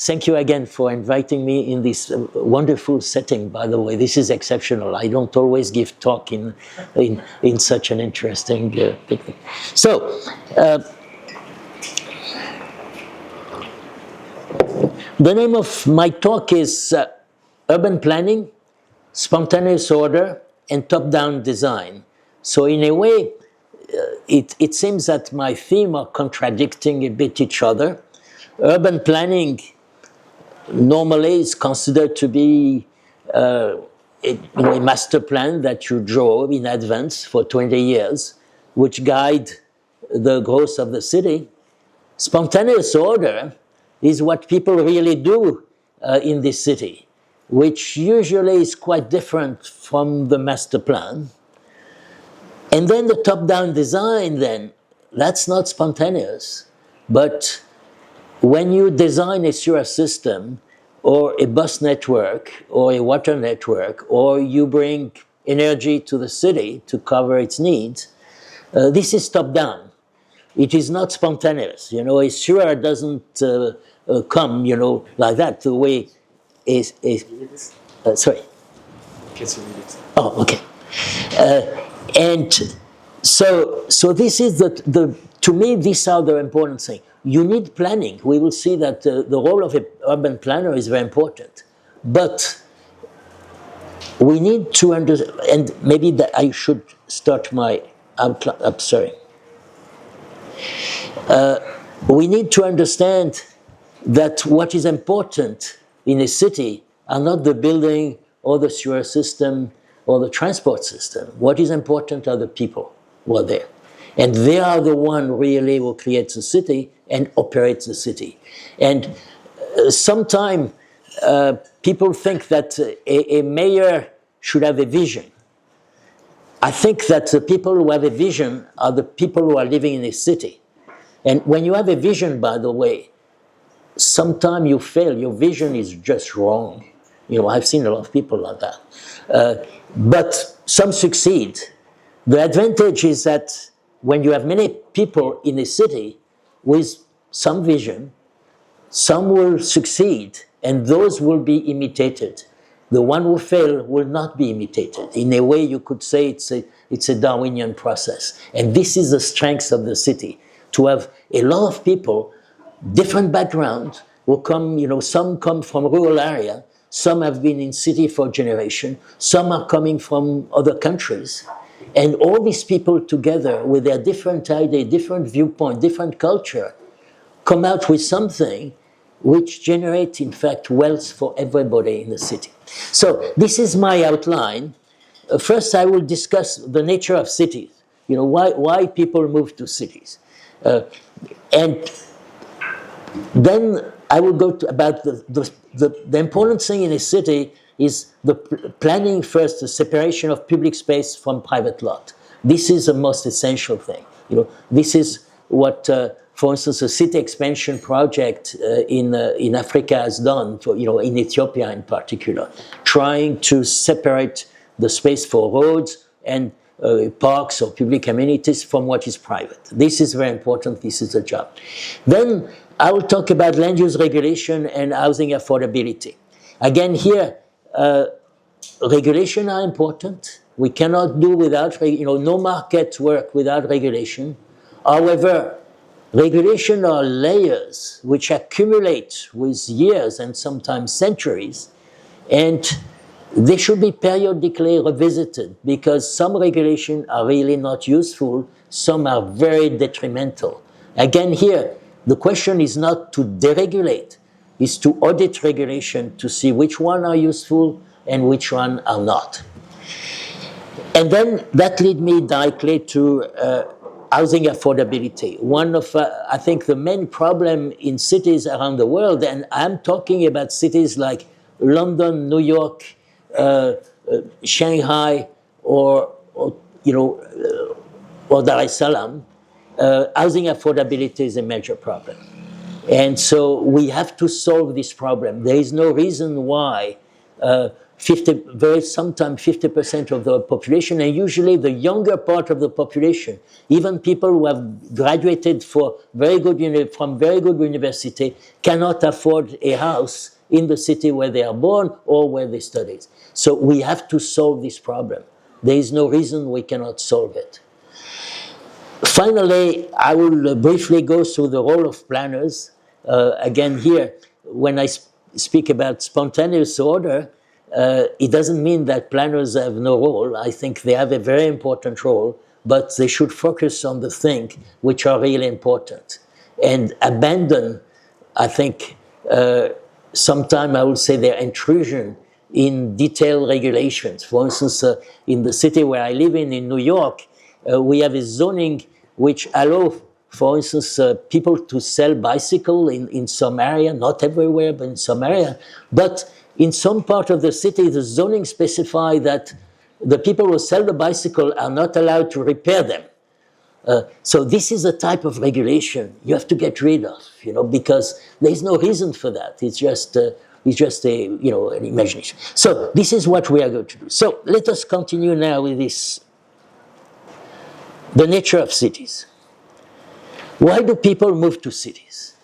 thank you again for inviting me in this wonderful setting, by the way. This is exceptional. I don't always give talk in such an interesting picnic. So, the name of my talk is Urban Planning, Spontaneous Order, and Top-Down Design. So in a way, it seems that my theme are contradicting a bit each other. Urban planning normally is considered to be a master plan that you draw in advance for 20 years, which guide the growth of the city. Spontaneous order is what people really do in this city, which usually is quite different from the master plan. And then the top-down design, then, that's not spontaneous. But when you design a sewer system, or a bus network, or a water network, or you bring energy to the city to cover its needs, this is top-down. It is not spontaneous. You know, a sewer doesn't come, you know, like that. The way is sorry. Oh, okay. And so this is to me, these are the important thing. You need planning. We will see that the role of an urban planner is very important. But we need to understand, and maybe that I should start my outline. I'm sorry. We need to understand that what is important in a city are not the building or the sewer system or the transport system. What is important are the people who are there. And they are the one really who creates the city and operates the city. And sometimes people think that a mayor should have a vision. I think that the people who have a vision are the people who are living in a city. And when you have a vision, by the way, sometimes you fail. Your vision is just wrong. You know, I've seen a lot of people like that. But some succeed. The advantage is that when you have many people in a city with some vision, some will succeed, and those will be imitated. The one who fail will not be imitated. In a way, you could say it's a Darwinian process. And this is the strength of the city, to have a lot of people, different backgrounds, who come, you know, some come from rural area, some have been in city for generations, some are coming from other countries. And all these people together with their different ideas, different viewpoint, different culture, come out with something which generates, in fact, wealth for everybody in the city. So this is my outline. First, I will discuss the nature of cities. You know, why people move to cities. And then I will go to about the important thing in a city is the planning first, the separation of public space from private lot. This is the most essential thing. You know, this is what, for instance, the city expansion project in Africa has done, for, you know, in Ethiopia in particular, trying to separate the space for roads and parks or public amenities from what is private. This is very important. This is the job. Then I will talk about land use regulation and housing affordability. Again, here, regulation are important. We cannot do without, you know, no market work without regulation. However, regulation are layers which accumulate with years and sometimes centuries, and they should be periodically revisited because some regulations are really not useful, some are very detrimental. Again, here, the question is not to deregulate, is to audit regulation to see which one are useful and which one are not. And then that leads me directly to housing affordability. One of, I think, the main problem in cities around the world, and I'm talking about cities like London, New York, Shanghai, or you know, or Dar es Salaam, housing affordability is a major problem. And so we have to solve this problem. There is no reason why sometimes 50% of the population, and usually the younger part of the population, even people who have graduated from very good university, cannot afford a house in the city where they are born or where they studied. So we have to solve this problem. There is no reason we cannot solve it. Finally, I will briefly go through the role of planners. Again, here, when I speak about spontaneous order, it doesn't mean that planners have no role. I think they have a very important role, but they should focus on the things which are really important and abandon, I think, sometimes I would say their intrusion in detailed regulations. For instance, in the city where I live in New York, we have a zoning which allows, for instance, people to sell bicycle in some area, not everywhere, but in some area. But in some part of the city, the zoning specifies that the people who sell the bicycle are not allowed to repair them. So this is a type of regulation you have to get rid of, because there is no reason for that. It's just a, an imagination. So this is what we are going to do. So let us continue now with this. The nature of cities. Why do people move to cities?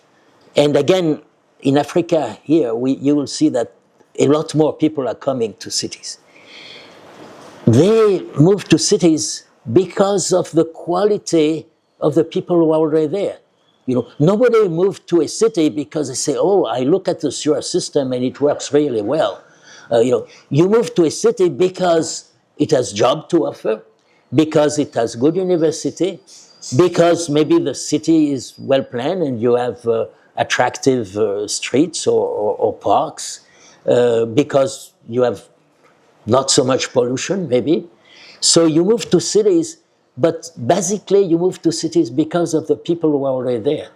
And again, in Africa here, you will see that a lot more people are coming to cities. They move to cities because of the quality of the people who are already there. Nobody moved to a city because they say, oh, I look at the sewer system and it works really well. You move to a city because it has job to offer, because it has good university, because maybe the city is well planned and you have attractive streets or parks, because you have not so much pollution, maybe. So you move to cities, but basically you move to cities because of the people who are already there.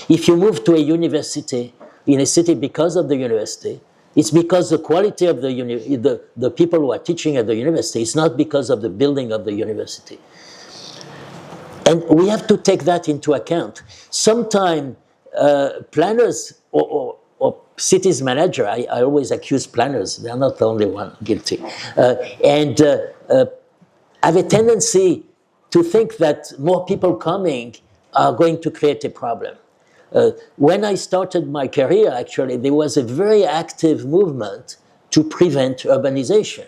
If you move to a university in a city because of the university, it's because the quality of the people who are teaching at the university. It's not because of the building of the university. And we have to take that into account. Sometimes planners or cities manager, I always accuse planners, they're not the only one guilty, have a tendency to think that more people coming are going to create a problem. When I started my career, actually, there was a very active movement to prevent urbanization.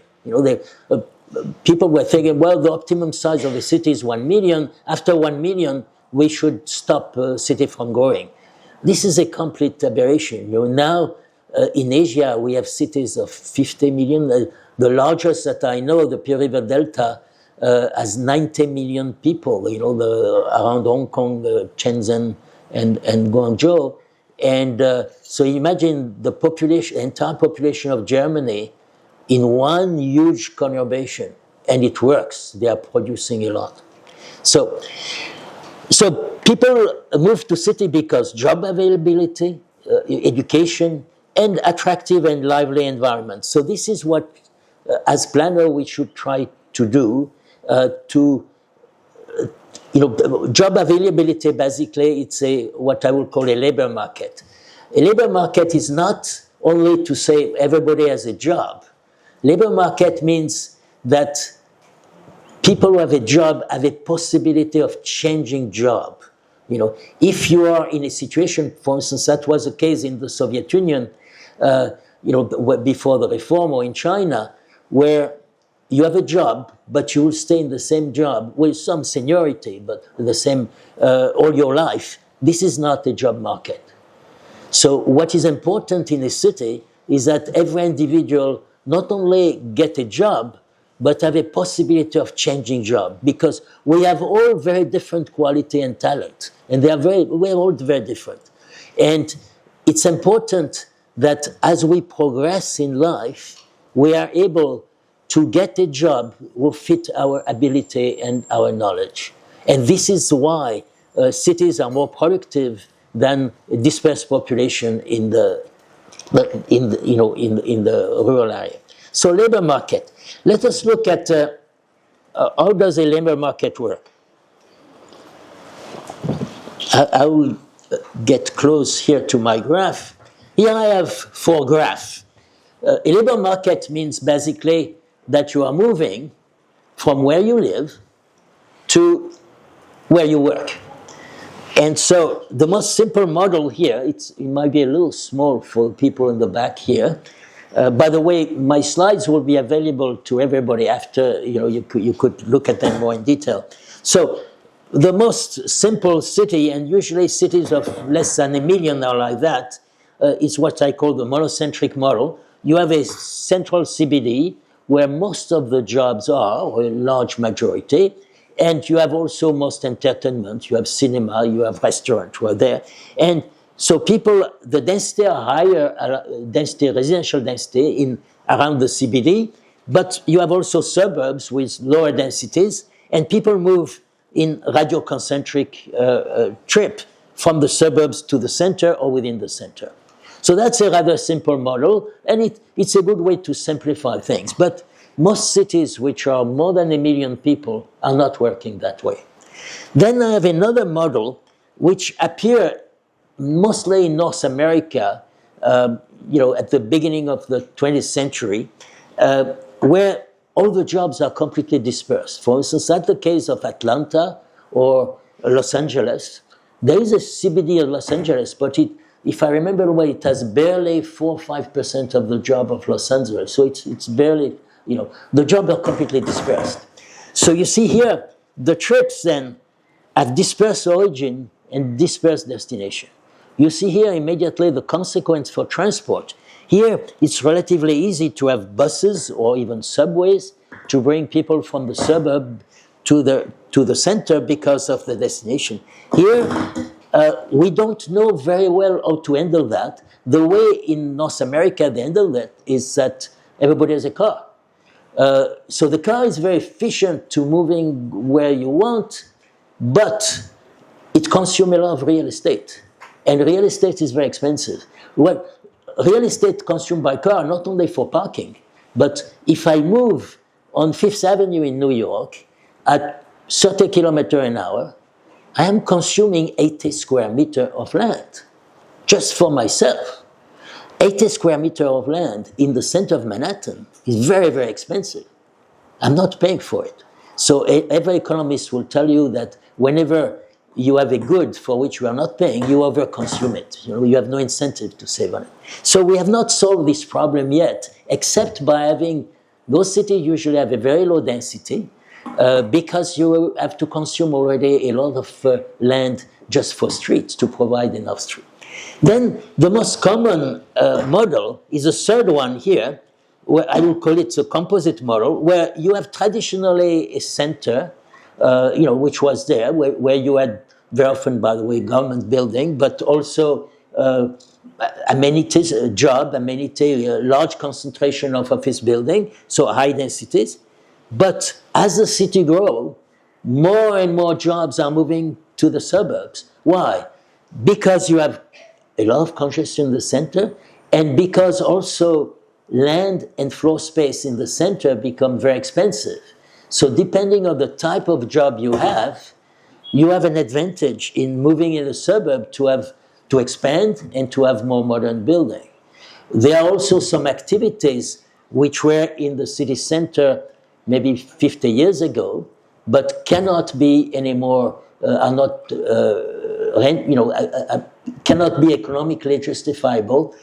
People were thinking, well, the optimum size of a city is 1 million. After 1 million, we should stop a city from growing. This is a complete aberration. Now, in Asia, we have cities of 50 million. The largest that I know, the Pearl River Delta, has 90 million people, around Hong Kong, Shenzhen, and Guangzhou. And so imagine the entire population of Germany in one huge conurbation, and it works. They are producing a lot. So people move to city because job availability, education, and attractive and lively environments. So this is what, as planner, we should try to do. Job availability, basically, it's what I would call a labor market. A labor market is not only to say everybody has a job. Labor market means that people who have a job have a possibility of changing job. If you are in a situation, for instance, that was the case in the Soviet Union, before the reform, or in China, where you have a job, but you will stay in the same job with some seniority, but the same all your life. This is not a job market. So what is important in a city is that every individual not only get a job, but have a possibility of changing job, because we have all very different quality and talent, and we're all very different. And it's important that as we progress in life, we are able to get a job will fit our ability and our knowledge. And this is why cities are more productive than a dispersed population in the rural area. So labor market. Let us look at how does a labor market work. I will get close here to my graph. Here I have 4 graphs. a labor market means basically that you are moving from where you live to where you work. And so the most simple model here, it might be a little small for people in the back here. By the way, my slides will be available to everybody after, you could look at them more in detail. So the most simple city, and usually cities of less than 1 million are like that, is what I call the monocentric model. You have a central CBD where most of the jobs are, or a large majority, and you have also most entertainment. You have cinema, you have restaurants who are there. And so people, the density are higher, residential density around the CBD, but you have also suburbs with lower densities, and people move in radioconcentric trip from the suburbs to the center or within the center. So that's a rather simple model, and it's a good way to simplify things. But most cities which are more than 1 million people are not working that way. Then I have another model which appeared mostly in North America, at the beginning of the 20th century, where all the jobs are completely dispersed. For instance, that's the case of Atlanta or Los Angeles. There is a CBD of Los Angeles, but if I remember well, it has barely 4 or 5% of the job of Los Angeles. So it's barely, the jobs are completely dispersed. So you see here, the trips then have dispersed origin and dispersed destination. You see here immediately the consequence for transport. Here, it's relatively easy to have buses or even subways to bring people from the suburb to the center because of the destination. Here, we don't know very well how to handle that. The way in North America they handle that is that everybody has a car. So the car is very efficient to moving where you want, but it consumes a lot of real estate. And real estate is very expensive. Well, real estate consumed by car, not only for parking, but if I move on Fifth Avenue in New York at 30 kilometers an hour, I am consuming 80 square meters of land just for myself. 80 square meters of land in the center of Manhattan is very, very expensive. I'm not paying for it. So every economist will tell you that whenever you have a good for which you are not paying, you overconsume it. You have no incentive to save on it. So we have not solved this problem yet, except by having, those cities usually have a very low density, because you have to consume already a lot of land just for streets to provide enough streets. Then the most common model is a third one here, where I will call it the composite model, where you have traditionally a center, which was there, where you had very often, by the way, government building, but also amenities, job, amenity, large concentration of office building, so high densities. But as the city grows, more and more jobs are moving to the suburbs. Why? Because you have a lot of congestion in the center, and because also land and floor space in the center become very expensive. So depending on the type of job you have an advantage in moving in a suburb to expand and to have more modern building. There are also some activities which were in the city center maybe 50 years ago, but cannot be anymore, cannot be economically justifiable.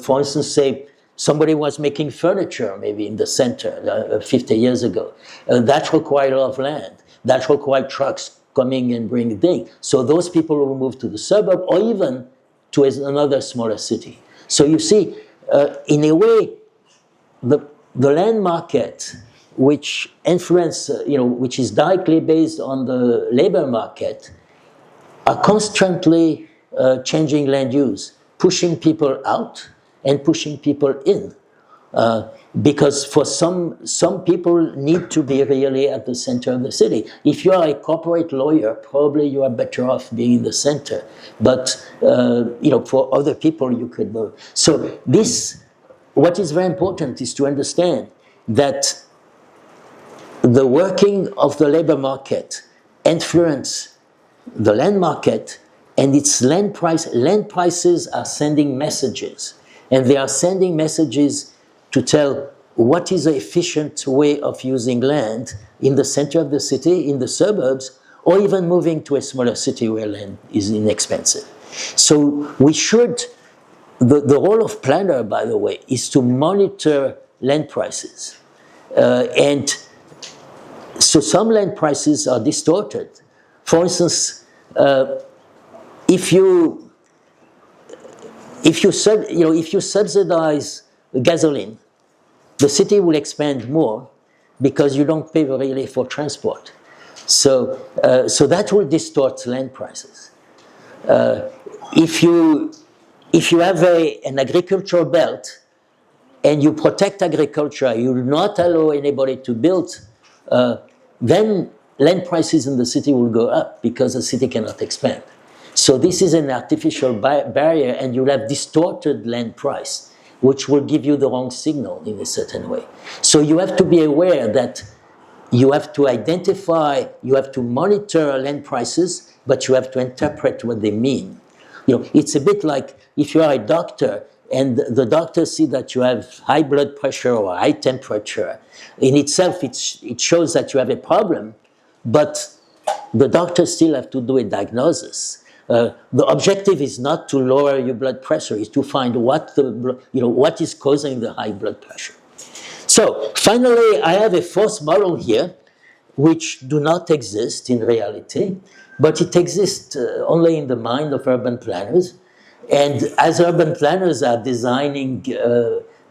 For instance, say somebody was making furniture maybe in the center 50 years ago. That required a lot of land. That required trucks coming and bringing things. So those people will move to the suburb or even to another smaller city. So you see, in a way, the land market, which which is directly based on the labor market, are constantly changing land use, pushing people out and pushing people in. Because for some people need to be really at the center of the city. If you are a corporate lawyer, probably you are better off being in the center. But for other people, you could move. So what is very important is to understand that the working of the labor market influence the land market and its land price. Land prices are sending messages, and they are sending messages to tell what is an efficient way of using land in the center of the city, in the suburbs, or even moving to a smaller city where land is inexpensive. So we should, the role of planner, by the way, is to monitor land prices. And so some land prices are distorted. For instance, if you subsidize gasoline, the city will expand more because you don't pay really for transport. So that will distort land prices. If you have an agricultural belt and you protect agriculture, you do not allow anybody to build, then land prices in the city will go up because the city cannot expand. So this is an artificial barrier, and you'll have distorted land price, which will give you the wrong signal in a certain way. So you have to be aware that you have to identify, you have to monitor land prices, but you have to interpret what they mean. It's a bit like if you are a doctor and the doctor sees that you have high blood pressure or high temperature. In itself, it shows that you have a problem, but the doctor still have to do a diagnosis. The objective is not to lower your blood pressure, is to find what is causing the high blood pressure. So finally, I have a fourth model here, which do not exist in reality, but it exists only in the mind of urban planners. And as urban planners are designing,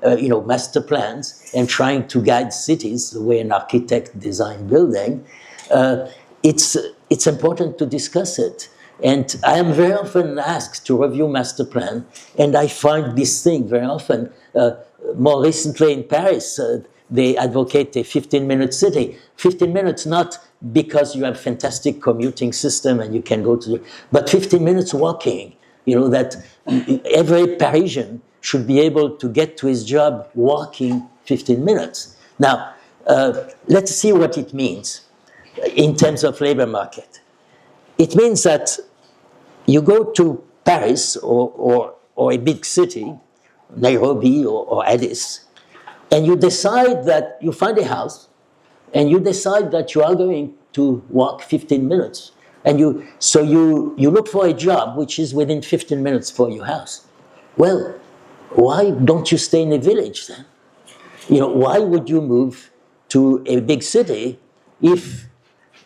master plans and trying to guide cities the way an architect designs building, it's important to discuss it. And I am very often asked to review master plan, and I find this thing very often. More recently in Paris, they advocate a 15-minute city. 15 minutes, not because you have fantastic commuting system and you can go to, but 15 minutes walking. That every Parisian should be able to get to his job walking 15 minutes. Now, let's see what it means in terms of labor market. It means that you go to Paris or a big city, Nairobi or Addis, and you decide that you find a house, and you decide that you are going to walk 15 minutes. And you look for a job which is within 15 minutes for your house. Well, why don't you stay in a village then? Why would you move to a big city if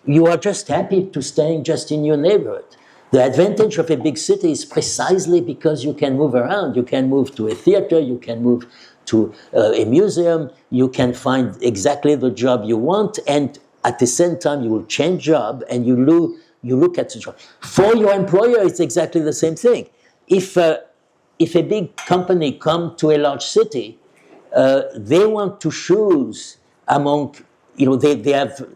you are just happy to staying just in your neighborhood? The advantage of a big city is precisely because you can move around. You can move to a theater, you can move to a museum, you can find exactly the job you want, and at the same time you will change job and you look at the job. For your employer, it's exactly the same thing. If a big company come to a large city, they want to choose among, they have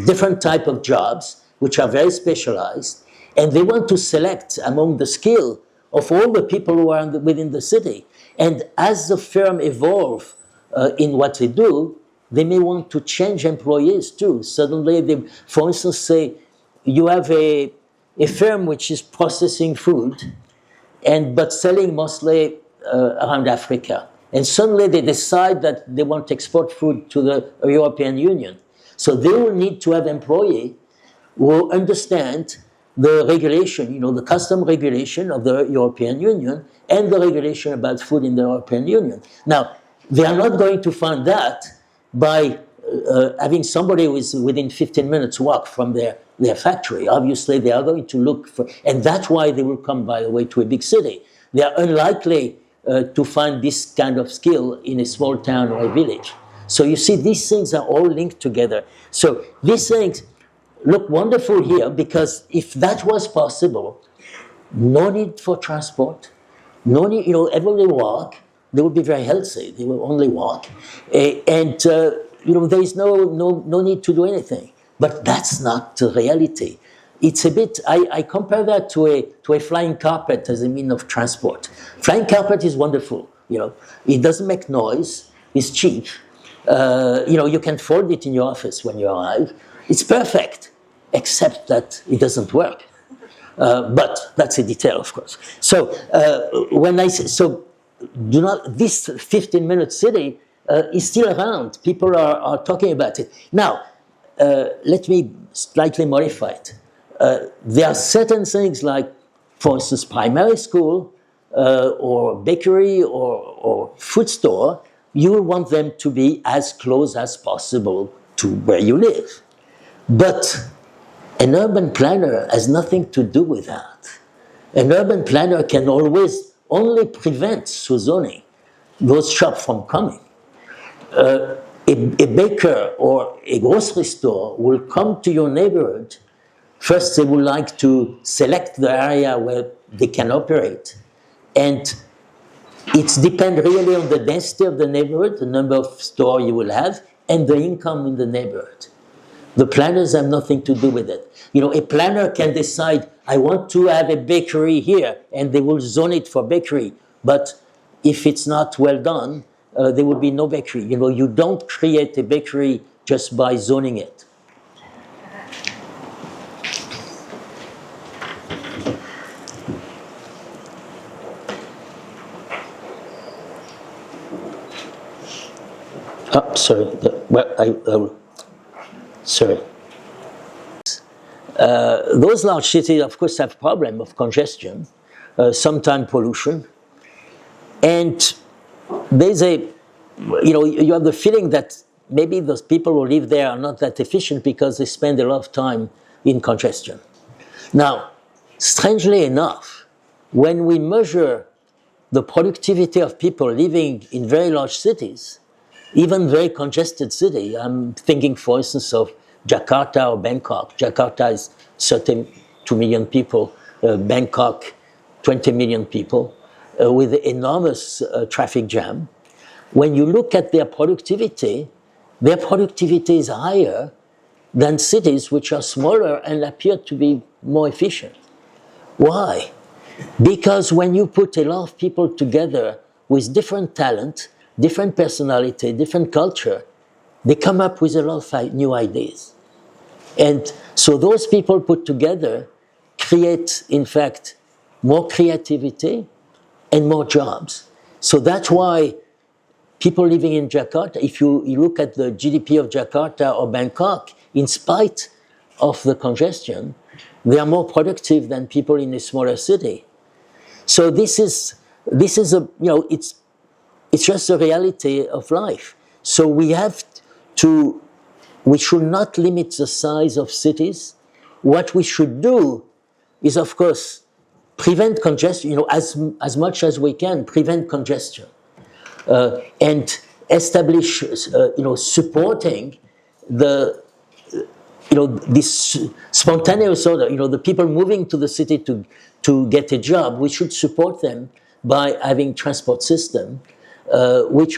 different type of jobs which are very specialized, and they want to select among the skill of all the people who are within the city. And as the firm evolve in what they do, they may want to change employees too. Suddenly, they, for instance, say you have a firm which is processing food, but selling mostly around Africa. And suddenly they decide that they want to export food to the European Union. So they will need to have employees who understand the regulation, the custom regulation of the European Union and the regulation about food in the European Union. Now, they are not going to find that by having somebody who is within 15 minutes walk from their factory. Obviously, they are going to look for, and that's why they will come, by the way, to a big city. They are unlikely to find this kind of skill in a small town or a village. So you see, these things are all linked together. So these things look wonderful here, because if that was possible, no need for transport, no need, everybody walk, they will be very healthy, they will only walk, and there is no need to do anything. But that's not the reality. It's a bit, I compare that to a flying carpet as a means of transport. Flying carpet is wonderful, it doesn't make noise, it's cheap, you can fold it in your office when you arrive. It's perfect, except that it doesn't work. But that's a detail, of course. So this 15-minute city is still around. People are talking about it. Now, let me slightly modify it. There are certain things like, for instance, primary school or bakery or food store, you will want them to be as close as possible to where you live. But an urban planner has nothing to do with that. An urban planner can always only prevent, through zoning, those shops from coming. A baker or a grocery store will come to your neighborhood. First, they would like to select the area where they can operate. And it depends really on the density of the neighborhood, the number of stores you will have, and the income in the neighborhood. The planners have nothing to do with it. You know, a planner can decide, I want to have a bakery here, and they will zone it for bakery. But if it's not well done, there will be no bakery. You know, you don't create a bakery just by zoning it. Oh, sorry. Sorry. Those large cities, of course, have problem of congestion, sometimes pollution, and there's you have the feeling that maybe those people who live there are not that efficient because they spend a lot of time in congestion. Now, strangely enough, when we measure the productivity of people living in very large cities, even very congested city, I'm thinking, for instance, of Jakarta or Bangkok. Jakarta is 32 million people, Bangkok 20 million people, with enormous traffic jam. When you look at their productivity is higher than cities which are smaller and appear to be more efficient. Why? Because when you put a lot of people together with different talent, different personality, different culture, they come up with a lot of new ideas. And so those people put together create, in fact, more creativity and more jobs. So that's why people living in Jakarta, if you look at the GDP of Jakarta or Bangkok, in spite of the congestion, they are more productive than people in a smaller city. So this is a, it's just a reality of life. So we should not limit the size of cities. What we should do is, of course, prevent congestion, as much as we can, prevent congestion. And establish, supporting this spontaneous order, the people moving to the city to get a job. We should support them by having transport system, which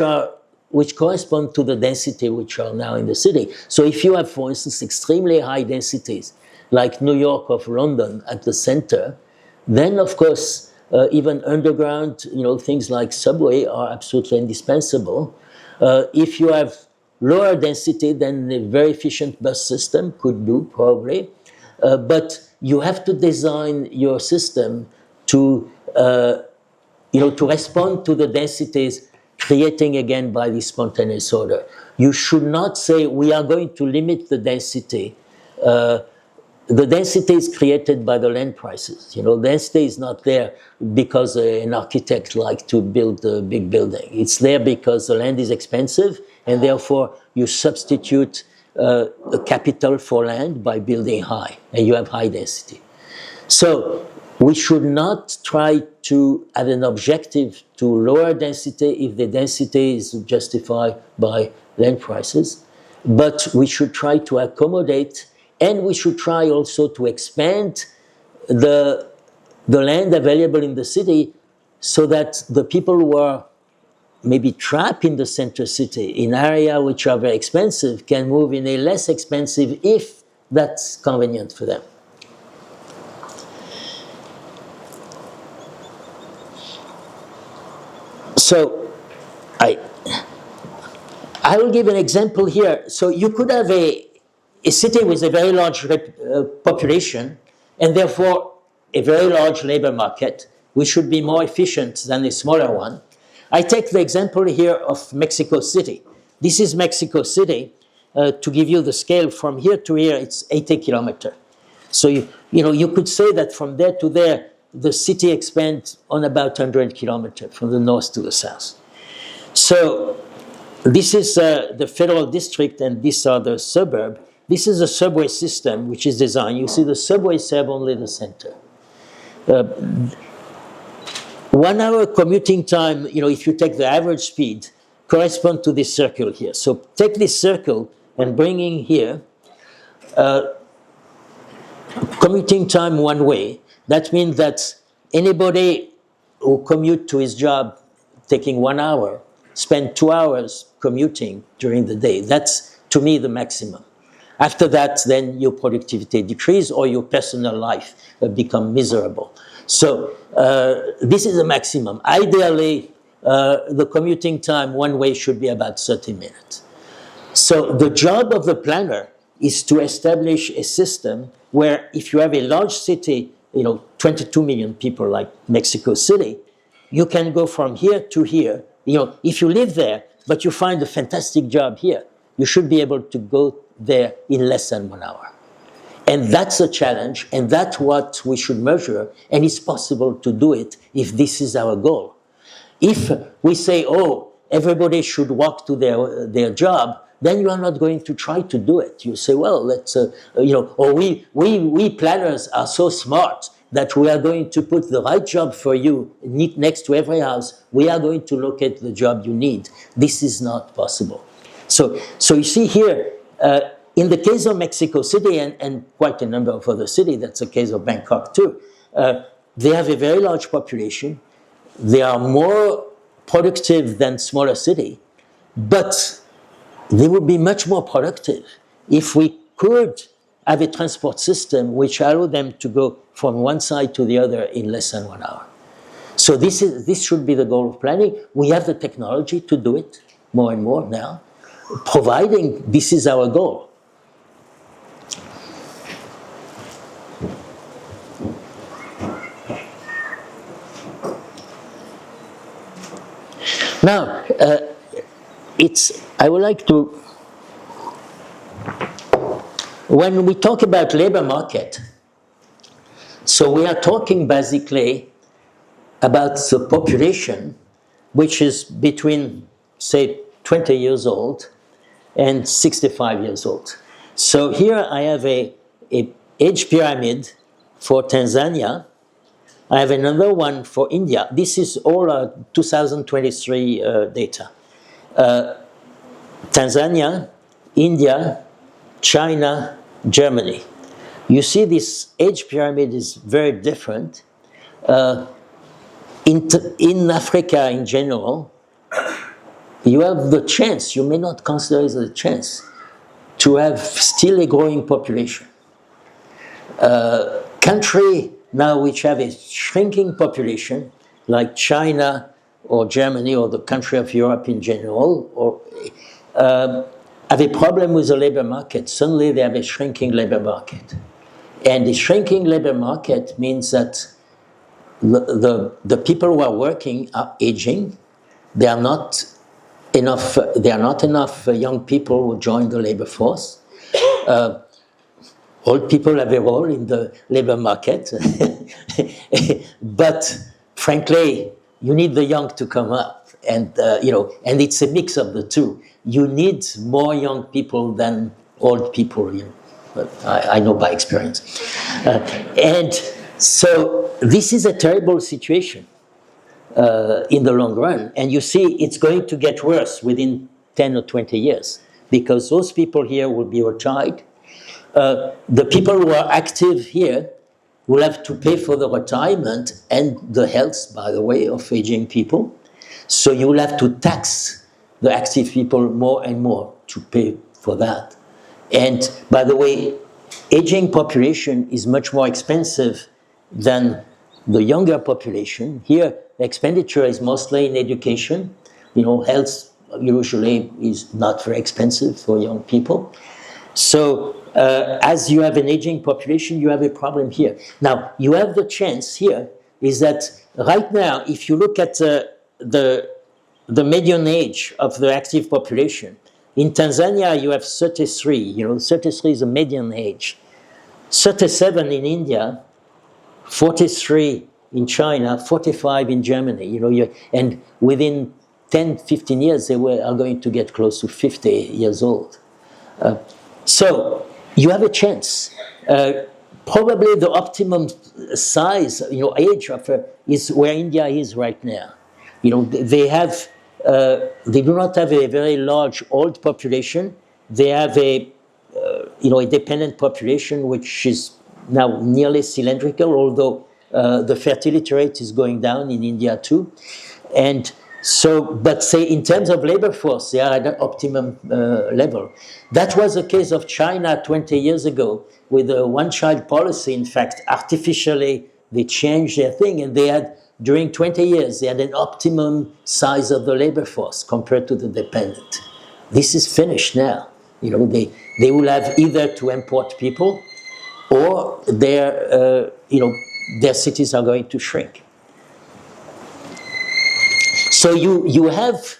correspond to the density which are now in the city. So if you have, for instance, extremely high densities, like New York or London at the center, then of course, even underground, things like subway are absolutely indispensable. If you have lower density, then a very efficient bus system could do, probably. But you have to design your system to respond to the densities creating again by the spontaneous order. You should not say we are going to limit the density. The density is created by the land prices. Density is not there because an architect likes to build a big building. It's there because the land is expensive, and therefore you substitute a capital for land by building high, and you have high density. So we should not try to have an objective to lower density if the density is justified by land prices, but we should try to accommodate, and we should try also to expand the land available in the city so that the people who are maybe trapped in the center city, in areas which are very expensive, can move in a less expensive if that's convenient for them. So I will give an example here. So you could have a city with a very large population and therefore a very large labor market, which should be more efficient than a smaller one. I take the example here of Mexico City. This is Mexico City. To give you the scale, from here to here, it's 80 kilometers. So you could say that from there to there, the city expands on about 100 kilometers from the north to the south. So this is the federal district, and these are the suburb. This is a subway system which is designed. You see the subways serve only the center. 1 hour commuting time, if you take the average speed, correspond to this circle here. So take this circle and bring in here, commuting time one way. That means that anybody who commute to his job taking 1 hour, spend 2 hours commuting during the day. That's, to me, the maximum. After that, then your productivity decrease or your personal life become miserable. So this is the maximum. Ideally, the commuting time one way should be about 30 minutes. So the job of the planner is to establish a system where if you have a large city, 22 million people like Mexico City, you can go from here to here. If you live there, but you find a fantastic job here, you should be able to go there in less than 1 hour. And that's a challenge, and that's what we should measure, and it's possible to do it if this is our goal. If we say, everybody should walk to their job, then you are not going to try to do it. You say, well, let's, or we planners are so smart that we are going to put the right job for you next to every house. We are going to locate the job you need. This is not possible. So you see here, in the case of Mexico City and quite a number of other cities, that's the case of Bangkok too, they have a very large population. They are more productive than smaller cities, but they would be much more productive if we could have a transport system which allowed them to go from one side to the other in less than 1 hour. So this should be the goal of planning. We have the technology to do it more and more now, providing this is our goal. Now, I would like to, when we talk about labor market, so we are talking basically about the population, which is between, say, 20 years old and 65 years old. So here I have a age pyramid for Tanzania. I have another one for India. This is all 2023 data. Tanzania, India, China, Germany. You see this age pyramid is very different. In Africa in general, you have the chance, you may not consider it a chance, to have still a growing population. Country now which have a shrinking population, like China or Germany or the country of Europe in general, or have a problem with the labor market. Suddenly they have a shrinking labor market. And the shrinking labor market means that the people who are working are aging. There are not enough young people who join the labor force. Old people have a role in the labor market. But frankly, you need the young to come up. And, and it's a mix of the two. You need more young people than old people, but I know by experience. And so this is a terrible situation in the long run. And you see, it's going to get worse within 10 or 20 years, because those people here will be retired. The people who are active here will have to pay for the retirement and the health, by the way, of aging people. So you will have to tax the active people more and more to pay for that. And by the way, aging population is much more expensive than the younger population. Here, the expenditure is mostly in education. Health usually is not very expensive for young people. So as you have an aging population, you have a problem here. Now, you have the chance here is that right now, if you look at the the median age of the active population. In Tanzania, you have 33. 33 is the median age. 37 in India, 43 in China, 45 in Germany. And within 10, 15 years, they are going to get close to 50 years old. So you have a chance. Probably the optimum size, age of is where India is right now. They do not have a very large old population. They have a dependent population which is now nearly cylindrical, although the fertility rate is going down in India too. And so, but say in terms of labor force, they are at an optimum level. That was the case of China 20 years ago with the one-child policy. In fact, artificially, they changed their thing, and they had, during 20 years, they had an optimum size of the labor force compared to the dependent. This is finished now. They will have either to import people, or their cities are going to shrink. So you have,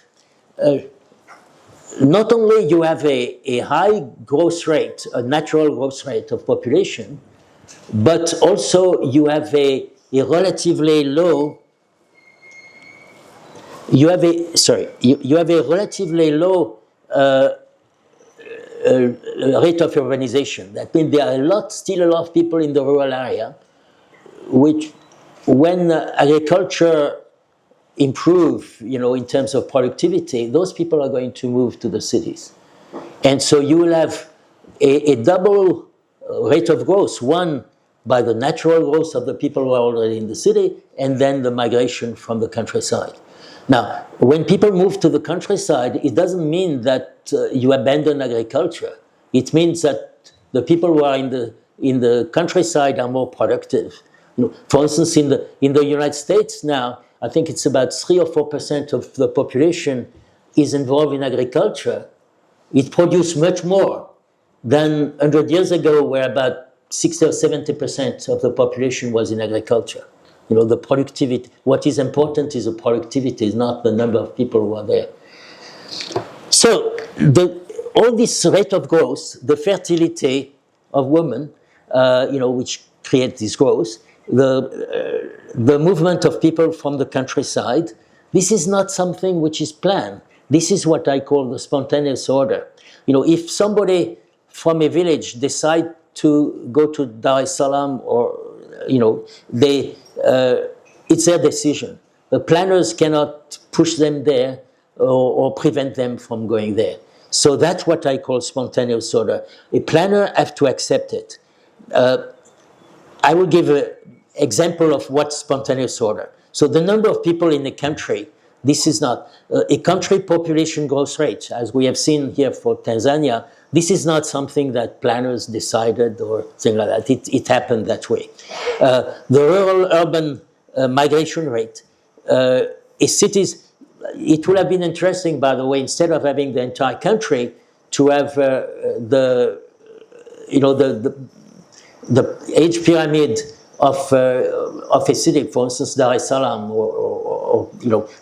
not only you have a high growth rate, a natural growth rate of population, but also you have a relatively low, you have a relatively low rate of urbanization. That means there are still a lot of people in the rural area, which when agriculture improve, in terms of productivity, those people are going to move to the cities. And so you will have a double rate of growth, one by the natural growth of the people who are already in the city, and then the migration from the countryside. Now, when people move to the countryside, it doesn't mean that you abandon agriculture. It means that the people who are in the countryside are more productive. For instance, in the United States now, I think it's about 3 or 4% of the population is involved in agriculture. It produces much more than 100 years ago, where about 60 or 70% of the population was in agriculture. The productivity, what is important is the productivity, is not the number of people who are there. So all this rate of growth, the fertility of women, which create this growth, the movement of people from the countryside, this is not something which is planned. This is what I call the spontaneous order. If somebody from a village decide to go to Dar es Salaam, or it's their decision. The planners cannot push them there or prevent them from going there. So that's what I call spontaneous order. A planner has to accept it. I will give an example of what's spontaneous order. So the number of people in a country, this is not a country population growth rate, as we have seen here for Tanzania. This is not something that planners decided or thing like that. It happened that way. The rural-urban migration rate, cities. It would have been interesting, by the way, instead of having the entire country, to have the age pyramid of a city, for instance, Dar es Salaam, or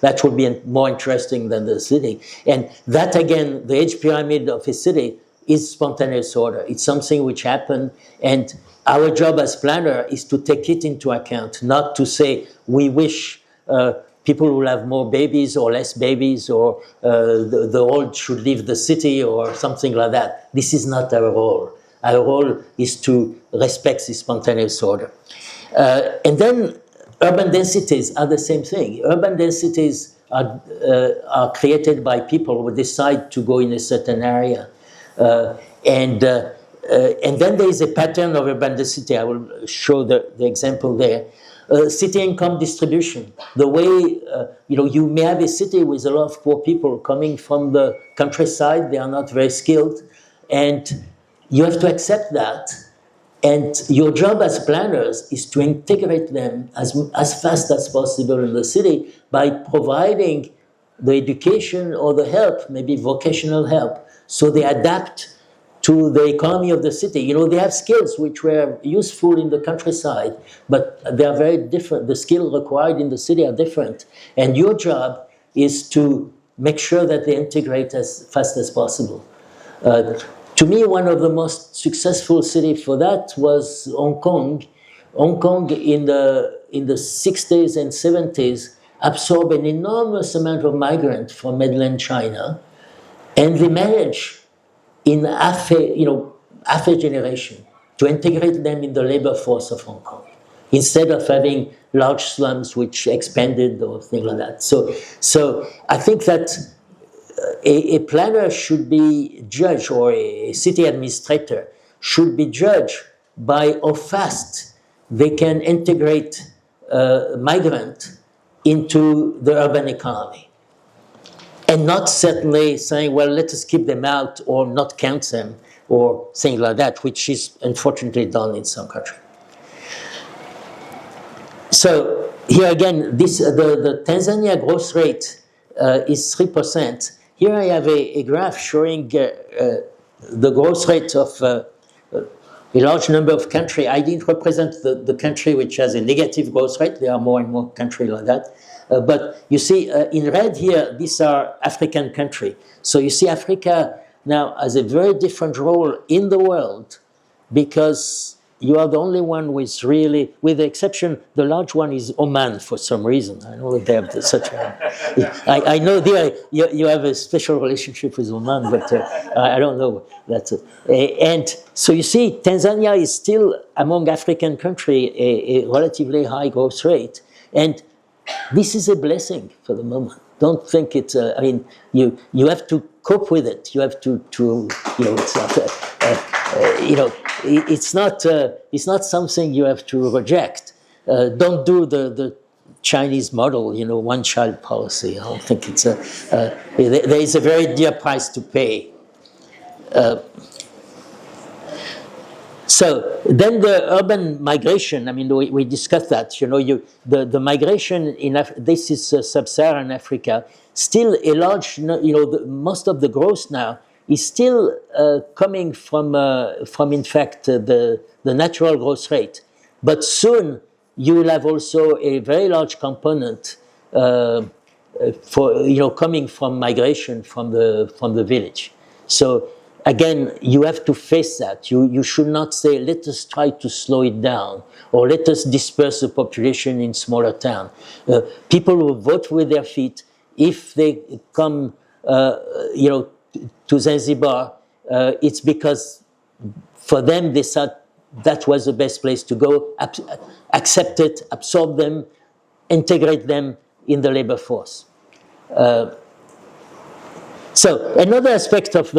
that would be more interesting than the city. And that again, the age pyramid of a city is spontaneous order. It's something which happened, and our job as planner is to take it into account, not to say we wish people will have more babies or less babies, or the old should leave the city or something like that. This is not our role. Our role is to respect the spontaneous order. And then urban densities are the same thing. Urban densities are created by people who decide to go in a certain area. And then there is a pattern of urban density. I will show the example there. City income distribution. The way, you may have a city with a lot of poor people coming from the countryside. They are not very skilled. And you have to accept that. And your job as planners is to integrate them as fast as possible in the city by providing the education or the help, maybe vocational help, so they adapt to the economy of the city. They have skills which were useful in the countryside, but they are very different. The skills required in the city are different. And your job is to make sure that they integrate as fast as possible. To me, one of the most successful cities for that was Hong Kong. Hong Kong in the 60s and 70s absorbed an enormous amount of migrants from mainland China, and they managed in half a generation to integrate them in the labor force of Hong Kong, instead of having large slums which expanded or things like that. So I think that a planner should be judged, or a city administrator should be judged by how fast they can integrate migrants into the urban economy. And not certainly saying, well, let us keep them out or not count them or things like that, which is unfortunately done in some countries. So here again, the Tanzania growth rate is 3%. Here I have a graph showing the growth rate of a large number of countries. I didn't represent the country which has a negative growth rate. There are more and more countries like that. But you see, in red here, these are African countries. So you see Africa now has a very different role in the world, because you are the only one with really, with the exception, the large one is Oman for some reason. I know they have such a, I know there you have a special relationship with Oman, but I don't know that. And so you see, Tanzania is still among African countries a relatively high growth rate. And this is a blessing for the moment. Don't think it's, I mean, you have to cope with it. You have to it's not something you have to reject. Don't do the Chinese model, one-child policy. I don't think it's there is a very dear price to pay. So then the urban migration, I mean, we discussed that, the migration this is sub-Saharan Africa, still a large, most of the growth now is still coming from in fact, the natural growth rate. But soon you will have also a very large component coming from migration from the village. So again, you have to face that. You should not say, let us try to slow it down, or let us disperse the population in smaller towns. People who vote with their feet, if they come, to Zanzibar, it's because for them they thought that was the best place to go, accept it, absorb them, integrate them in the labor force. So another aspect of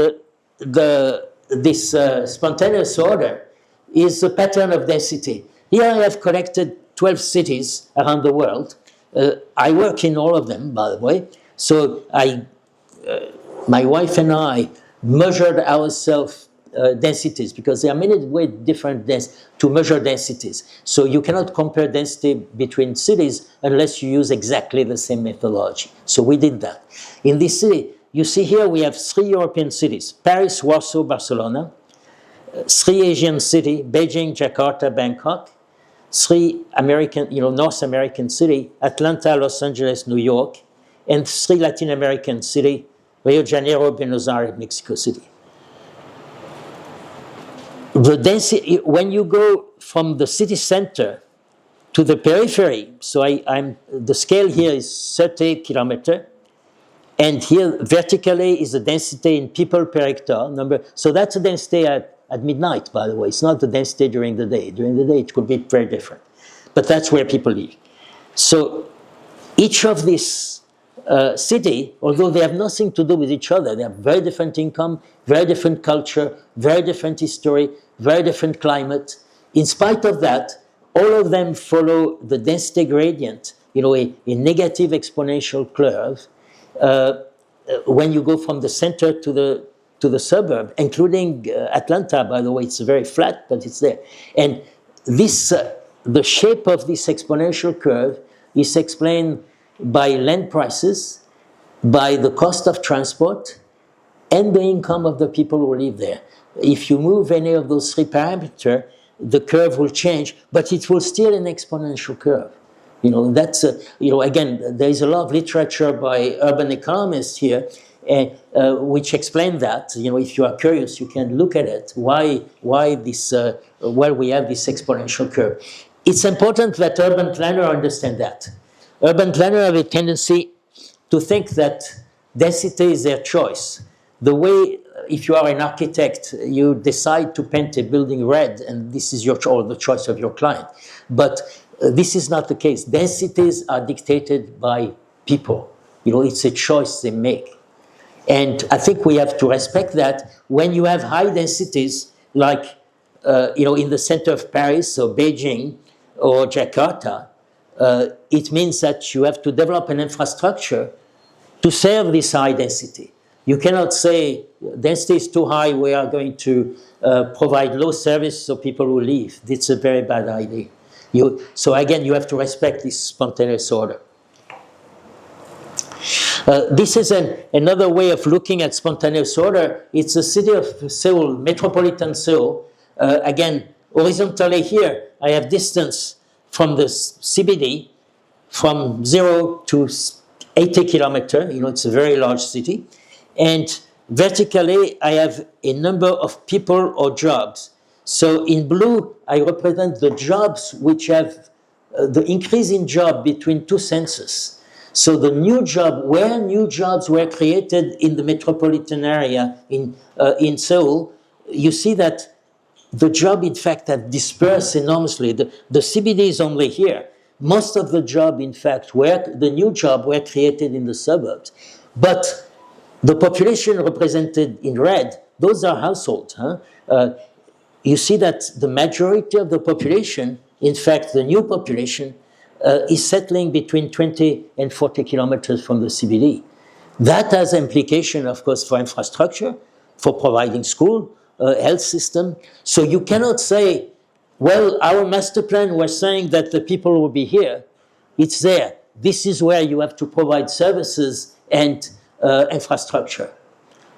this spontaneous order is the pattern of density. Here I have collected 12 cities around the world. I work in all of them, by the way. So my wife and I measured ourselves densities, because there are many ways different to measure densities. So you cannot compare density between cities unless you use exactly the same methodology. So we did that. In this city, you see here we have 3 European cities: Paris, Warsaw, Barcelona; 3 Asian cities: Beijing, Jakarta, Bangkok; 3 American, North American cities: Atlanta, Los Angeles, New York; and 3 Latin American cities: Rio de Janeiro, Buenos Aires, Mexico City. The density, when you go from the city center to the periphery, so the scale here is 30 kilometers, and here vertically is the density in people per hectare number. So that's the density at midnight, by the way. It's not the density during the day. During the day, it could be very different. But that's where people live. So each of these city, although they have nothing to do with each other, they have very different income, very different culture, very different history, very different climate. In spite of that, all of them follow the density gradient, a negative exponential curve, when you go from the center to the suburb, including Atlanta, by the way. It's very flat, but it's there. And this, the shape of this exponential curve is explained by land prices, by the cost of transport, and the income of the people who live there. If you move any of those 3 parameters, the curve will change, but it will still an exponential curve. That's, again, there is a lot of literature by urban economists here, which explain that. If you are curious, you can look at it. Why this? Why we have this exponential curve? It's important that urban planners understand that. Urban planners have a tendency to think that density is their choice. The way, if you are an architect, you decide to paint a building red, and this is the choice of your client. But this is not the case. Densities are dictated by people. It's a choice they make. And I think we have to respect that. When you have high densities, like in the center of Paris or Beijing or Jakarta, it means that you have to develop an infrastructure to serve this high density. You cannot say density is too high, we are going to provide low service so people will leave. It's a very bad idea. So again, you have to respect this spontaneous order. This is another way of looking at spontaneous order. It's the city of Seoul, metropolitan Seoul. Again, horizontally here, I have distance from the CBD from 0 to 80 kilometers. It's a very large city. And vertically, I have a number of people or jobs. So in blue, I represent the jobs which have the increase in job between two census. So the new job, where new jobs were created in the metropolitan area in Seoul, you see that the job, in fact, have dispersed enormously. The CBD is only here. Most of the job, in fact, the new job were created in the suburbs. But the population represented in red, those are households. You see that the majority of the population, in fact, the new population, is settling between 20 and 40 kilometers from the CBD. That has implication, of course, for infrastructure, for providing school, health system. So you cannot say, well, our master plan was saying that the people will be here. It's there. This is where you have to provide services and infrastructure.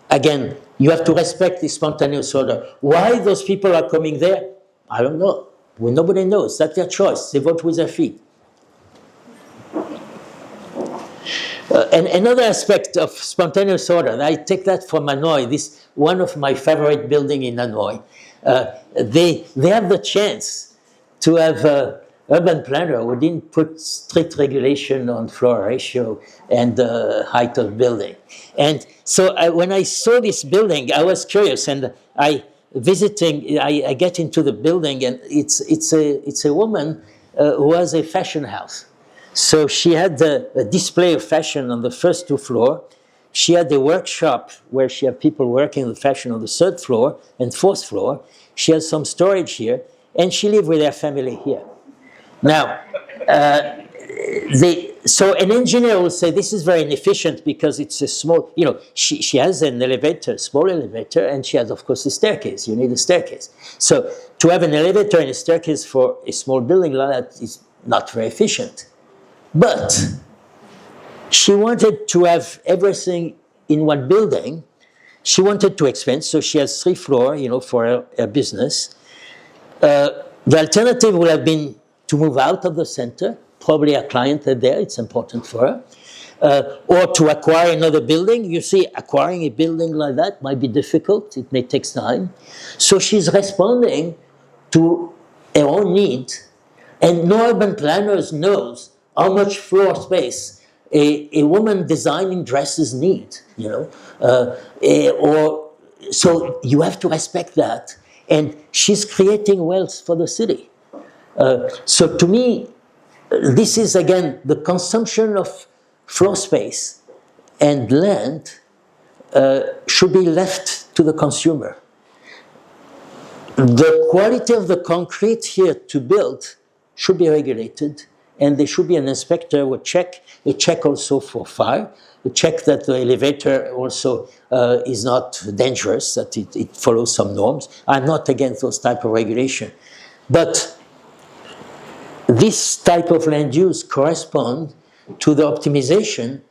Again, you have to respect the spontaneous order. Why those people are coming there? I don't know. Well, nobody knows. That's their choice. They vote with their feet. And another aspect of spontaneous order, and I take that from Hanoi, this one of my favorite buildings in Hanoi. They have the chance to have urban planner who didn't put strict regulation on floor ratio and height of building. And so when I saw this building, I was curious, and I get into the building, and it's a woman who has a fashion house. So she had a display of fashion on the first two floors. She had a workshop where she had people working on the fashion on the third floor and fourth floor. She has some storage here, and she lived with her family here. Now, so an engineer will say this is very inefficient because it's a small, she has an elevator, small elevator, and she has, of course, a staircase. You need a staircase. So to have an elevator and a staircase for a small building like that is not very efficient. But she wanted to have everything in one building. She wanted to expand, so she has 3 floors, for her business. The alternative would have been to move out of the center. Probably a client there, it's important for her. Or to acquire another building. You see, acquiring a building like that might be difficult. It may take time. So she's responding to her own need. And no urban planners knows how much floor space a woman designing dresses need, so you have to respect that. And she's creating wealth for the city. So to me, this is, again, the consumption of floor space and land should be left to the consumer. The quality of the concrete here to build should be regulated, and there should be an inspector who a check also for fire, a check that the elevator also is not dangerous, that it follows some norms. I'm not against those type of regulation. But this type of land use corresponds to the optimization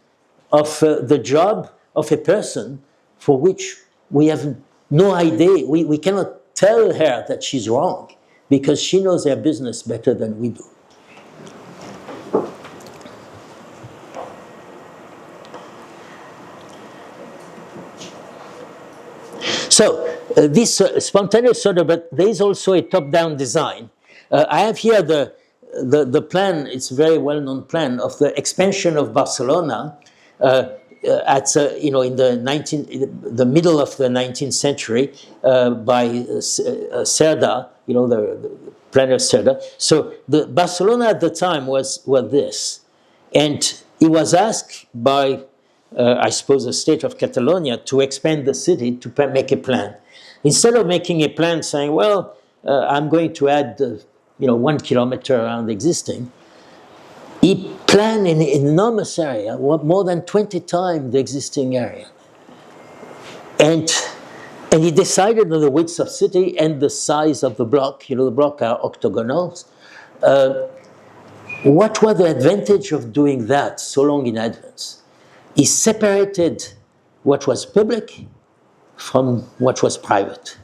of the job of a person for which we have no idea. We cannot tell her that she's wrong because she knows her business better than we do. So this spontaneous order, but there is also a top-down design. I have here the plan. It's a very well-known plan of the expansion of Barcelona at in the middle of the 19th century by Cerda, the planner Cerda. So the Barcelona at the time was this, and he was asked by I suppose the state of Catalonia to expand the city to make a plan. Instead of making a plan saying, well, I'm going to add 1 kilometer around the existing, he planned an enormous area, more than 20 times the existing area. And he decided on the width of city and the size of the block. The block are octagonals. What was the advantage of doing that so long in advance? He separated what was public from what was private.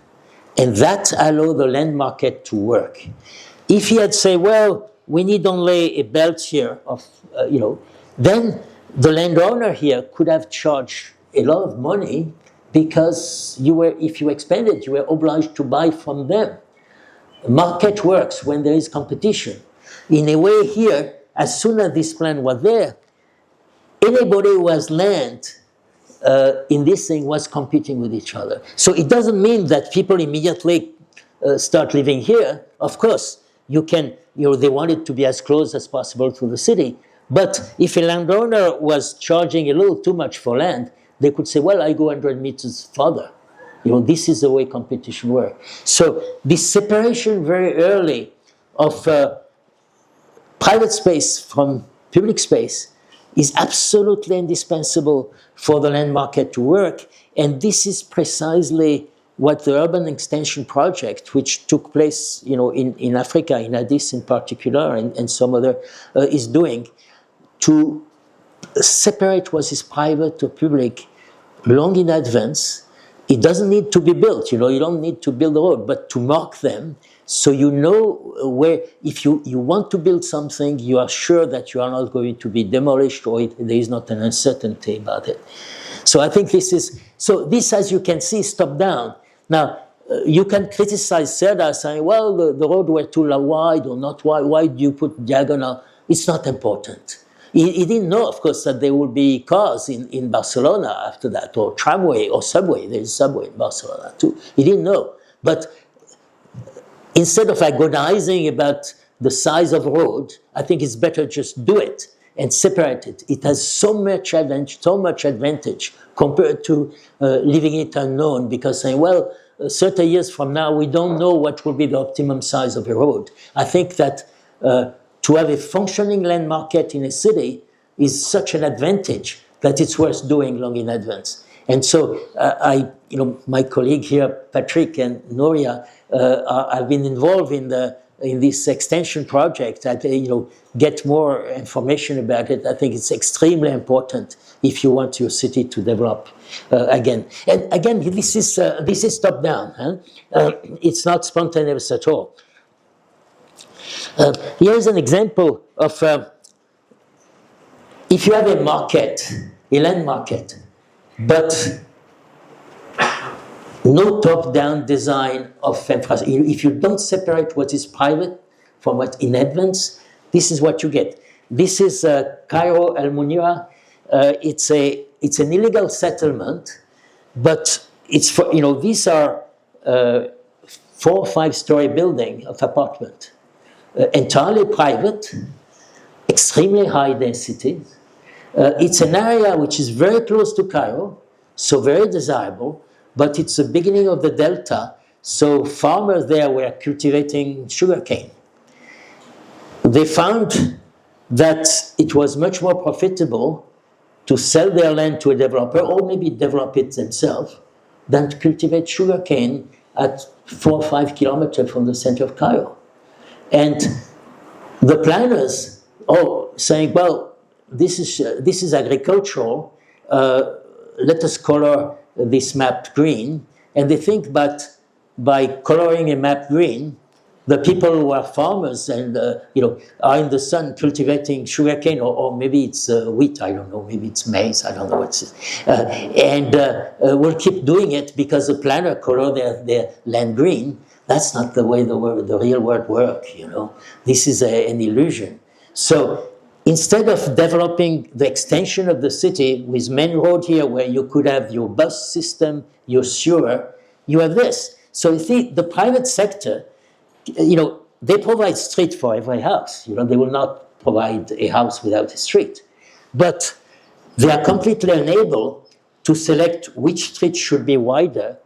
And that allowed the land market to work. If he had said, well, we need only a belt here of, then the landowner here could have charged a lot of money because if you expanded, you were obliged to buy from them. The market works when there is competition. In a way here, as soon as this plan was there, anybody who has land in this thing was competing with each other. So it doesn't mean that people immediately start living here. Of course, they wanted to be as close as possible to the city. But if a landowner was charging a little too much for land, they could say, well, I go 100 meters further. This is the way competition works. So this separation very early of private space from public space is absolutely indispensable for the land market to work. And this is precisely what the urban extension project, which took place in Africa, in Addis in particular, and some other, is doing, to separate what is private or public long in advance. It doesn't need to be built, you don't need to build a road, but to mark them so you know where, if you want to build something, you are sure that you are not going to be demolished or there is not an uncertainty about it. So I think this, as you can see, is top down. Now, you can criticize Cerda saying, well, the road were too wide or not wide, why do you put diagonal? It's not important. He didn't know, of course, that there would be cars in Barcelona after that, or tramway or subway. There's a subway in Barcelona too. He didn't know. But instead of agonizing about the size of the road, I think it's better just do it and separate it. It has so much advantage compared to leaving it unknown, because saying, well, 30 years from now, we don't know what will be the optimum size of a road. I think that to have a functioning land market in a city is such an advantage that it's worth doing long in advance. And so my colleague here, Patrick and Noria, have been involved in this extension project. Get more information about it. I think it's extremely important if you want your city to develop again. And again, this is top down. Huh? It's not spontaneous at all. Here's an example of if you have a market, a land market, but no top-down design of infrastructure. If you don't separate what is private from what in advance, this is what you get. This is Cairo Al Munira. It's an illegal settlement, but it's for these are 4 or 5 story building of apartment, entirely private, extremely high density. It's an area which is very close to Cairo, so very desirable. But it's the beginning of the delta, so farmers there were cultivating sugarcane. They found that it was much more profitable to sell their land to a developer, or maybe develop it themselves, than to cultivate sugarcane at 4 or 5 kilometers from the center of Cairo. And the planners saying, well, this is agricultural, let us color this map green. And they think that by coloring a map green, the people who are farmers and are in the sun cultivating sugarcane, or maybe it's wheat, I don't know, maybe it's maize, I don't know what it is, and will keep doing it because the planner color their land green. That's not the way the real world works. This is an illusion. So instead of developing the extension of the city with main road here where you could have your bus system, your sewer, you have this. So you see, the private sector, they provide street for every house. They will not provide a house without a street. But they are completely unable to select which street should be wider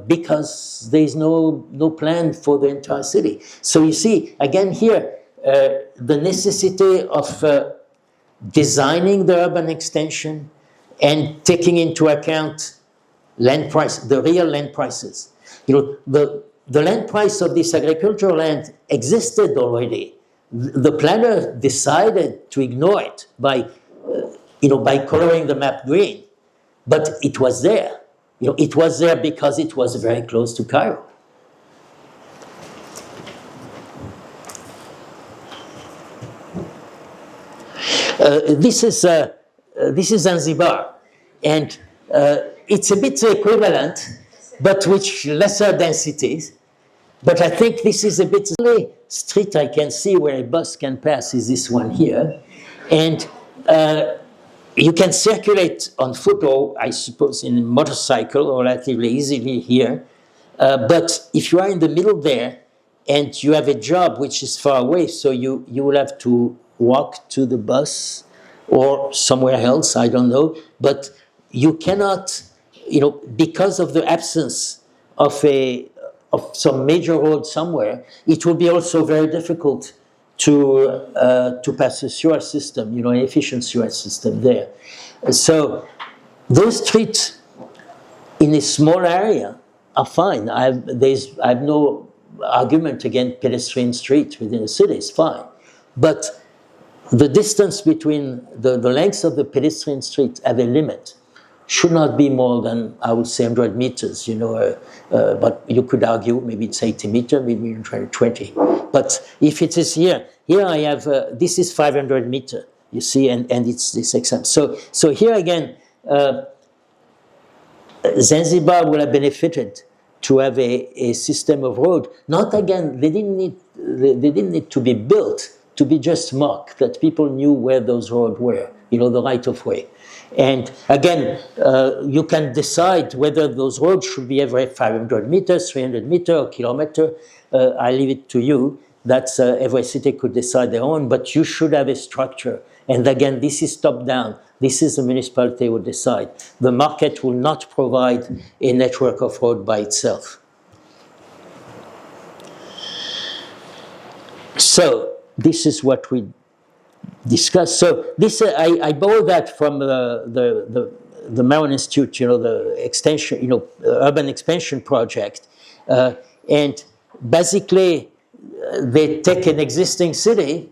because there is no plan for the entire city. So you see, again here, the necessity of designing the urban extension and taking into account land price, the real land prices. The land price of this agricultural land existed already. The planner decided to ignore it by coloring the map green, but it was there. It was there because it was very close to Cairo. This is Zanzibar, and it's a bit equivalent, but with lesser densities. But I think this is a bit the only street I can see where a bus can pass is this one here, and you can circulate on foot or, I suppose, in a motorcycle relatively easily here. But if you are in the middle there and you have a job which is far away, so you will have to walk to the bus or somewhere else, I don't know. But you cannot, because of the absence of some major road somewhere, it will be also very difficult to pass a sewer system, an efficient sewer system there. So those streets in a small area are fine. I have no argument against pedestrian streets within the city, it's fine. But the distance between the lengths of the pedestrian street have a limit. Should not be more than, I would say, 100 meters, but you could argue maybe it's 80 meters, maybe 20. But if it is here I have, this is 500 meters, you see, and it's this example. So here again, Zanzibar would have benefited to have a system of road. Not again, they didn't need to be built, to be just marked, that people knew where those roads were, the right of way. And again, you can decide whether those roads should be every 500 meters, 300 meters, or kilometer. I leave it to you. That's every city could decide their own, but you should have a structure. And again, this is top down. This is the municipality will decide. The market will not provide a network of road by itself. So this is what we discussed. So this I borrowed that from the Marin Institute, the extension, urban expansion project, and basically they take an existing city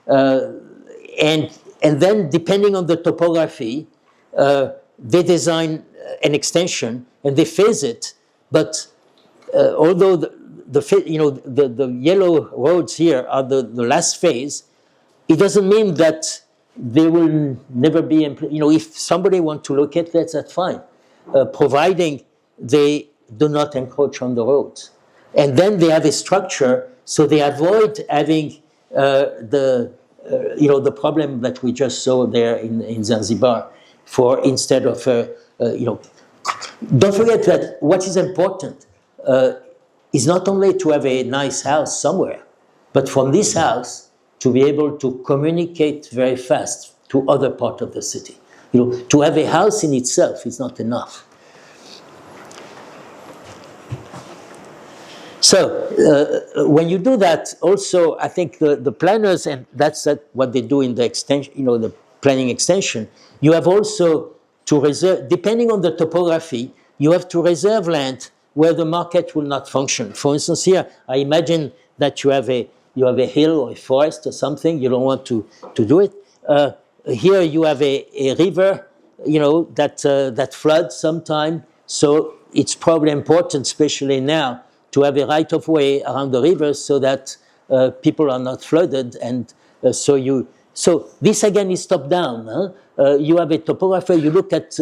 and then depending on the topography, they design an extension and they phase it. But although the yellow roads here are the last phase, it doesn't mean that they will never be, if somebody wants to locate that, that's fine, providing they do not encroach on the roads. And then they have a structure, so they avoid having the problem that we just saw there in Zanzibar. Instead of, don't forget that what is important is not only to have a nice house somewhere, but from this house, to be able to communicate very fast to other parts of the city. To have a house in itself is not enough. So when you do that, also I think the planners, and that's what they do in the extension, the planning extension, you have also to reserve, depending on the topography, you have to reserve land where the market will not function. For instance, here I imagine that you have a hill or a forest or something, you don't want to do it. Here you have a river, that floods sometime. So it's probably important, especially now, to have a right-of-way around the river so that people are not flooded, and so this again is top-down. Huh? You have a topographer. You look at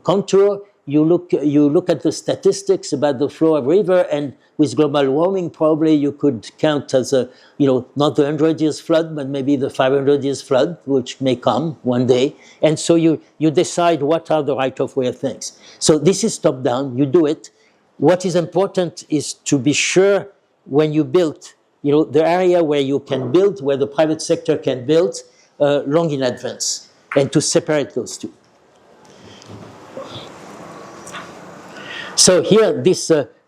contour. You look at the statistics about the flow of river, and with global warming, probably you could count as not the 100 years flood, but maybe the 500 years flood, which may come one day. And so you decide what are the right-of-way things. So this is top-down. You do it. What is important is to be sure when you build, the area where you can build, where the private sector can build, long in advance, and to separate those two. So here,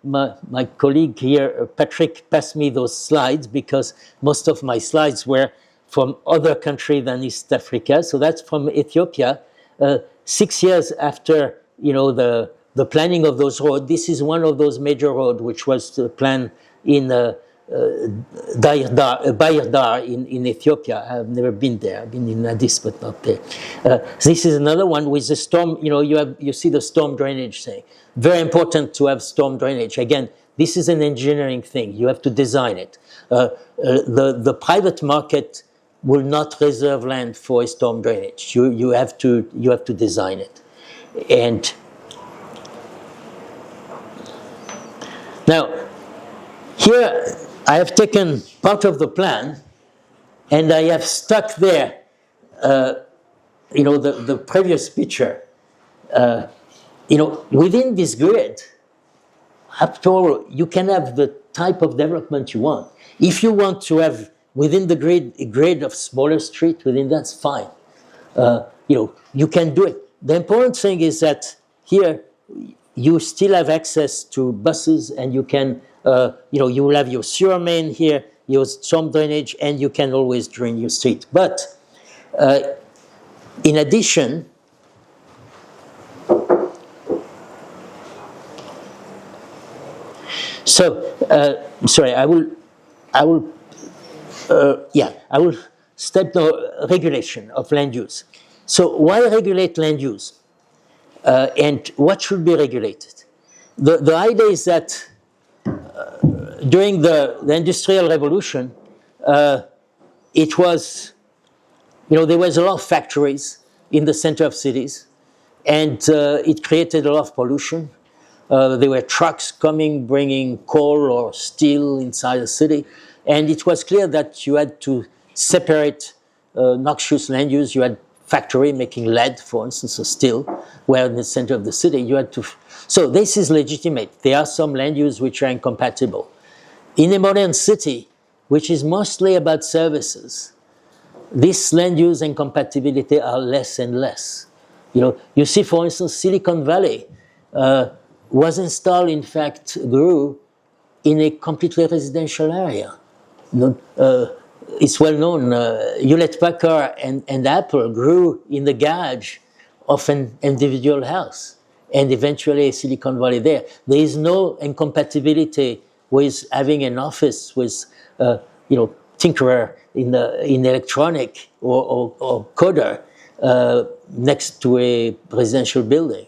my colleague here, Patrick, passed me those slides because most of my slides were from other countries than East Africa. So that's from Ethiopia. 6 years after, the planning of those roads, this is one of those major roads which was planned in Bayardar in Ethiopia. I've never been there. I've been in Addis, but not there. This is another one with the storm. You see the storm drainage thing. Very important to have storm drainage. Again, this is an engineering thing. You have to design it. The private market will not reserve land for a storm drainage. You have to design it. And now, here I have taken part of the plan, and I have stuck there, the previous picture. Within this grid, after all, you can have the type of development you want. If you want to have within the grid a grid of smaller streets, within that's fine. You can do it. The important thing is that here you still have access to buses, and you can, you will have your sewer main here, your storm drainage, and you can always drain your street. But in addition, sorry, I will step the regulation of land use. So why regulate land use? And what should be regulated? The idea is that during the Industrial Revolution, it was, there was a lot of factories in the center of cities, and it created a lot of pollution. There were trucks coming, bringing coal or steel inside the city, and it was clear that you had to separate noxious land use. You had factory making lead, for instance, or steel, where in the center of the city you had to. So this is legitimate. There are some land use which are incompatible. In a modern city, which is mostly about services, this land use incompatibility are less and less. You see, for instance, Silicon Valley was installed, in fact, grew in a completely residential area. It's well known, Hewlett-Packard and Apple grew in the garage of an individual house, and eventually Silicon Valley there. There is no incompatibility with having an office with, tinkerer in electronic or coder next to a residential building.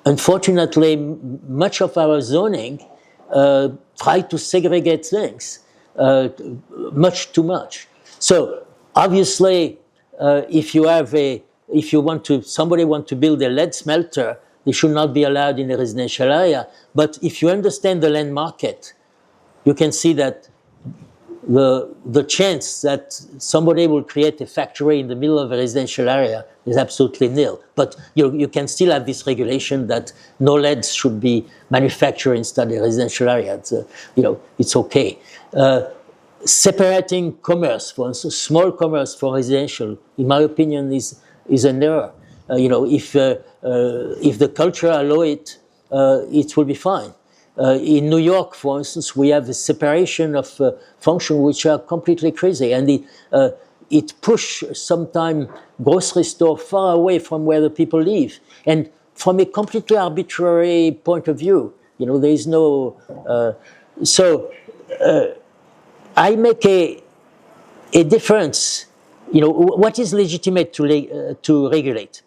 Unfortunately, much of our zoning try to segregate things. Much too much. So obviously, if somebody want to build a lead smelter, they should not be allowed in a residential area. But if you understand the land market, you can see that the chance that somebody will create a factory in the middle of a residential area is absolutely nil. But you can still have this regulation that no leads should be manufactured inside a residential area. It's okay. Separating commerce, for instance, small commerce for residential, in my opinion, is an error. If the culture allow it, it will be fine. In New York, for instance, we have a separation of functions which are completely crazy, and it pushes sometimes grocery store far away from where the people live, and from a completely arbitrary point of view. There is no. I make a difference. What is legitimate to regulate?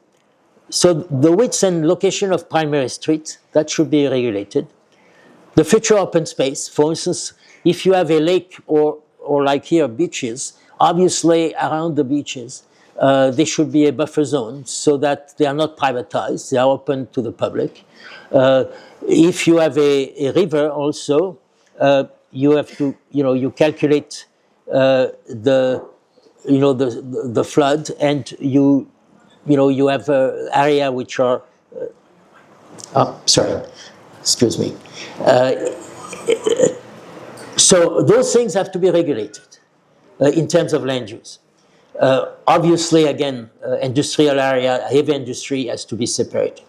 So the width and location of primary streets, that should be regulated. The future open space, for instance, if you have a lake or like here, beaches, obviously around the beaches, there should be a buffer zone so that they are not privatized, they are open to the public. If you have a river also, you have to, you calculate the flood, and you have area which are, sorry, excuse me. So those things have to be regulated in terms of land use. Obviously, again, industrial area, heavy industry has to be separated.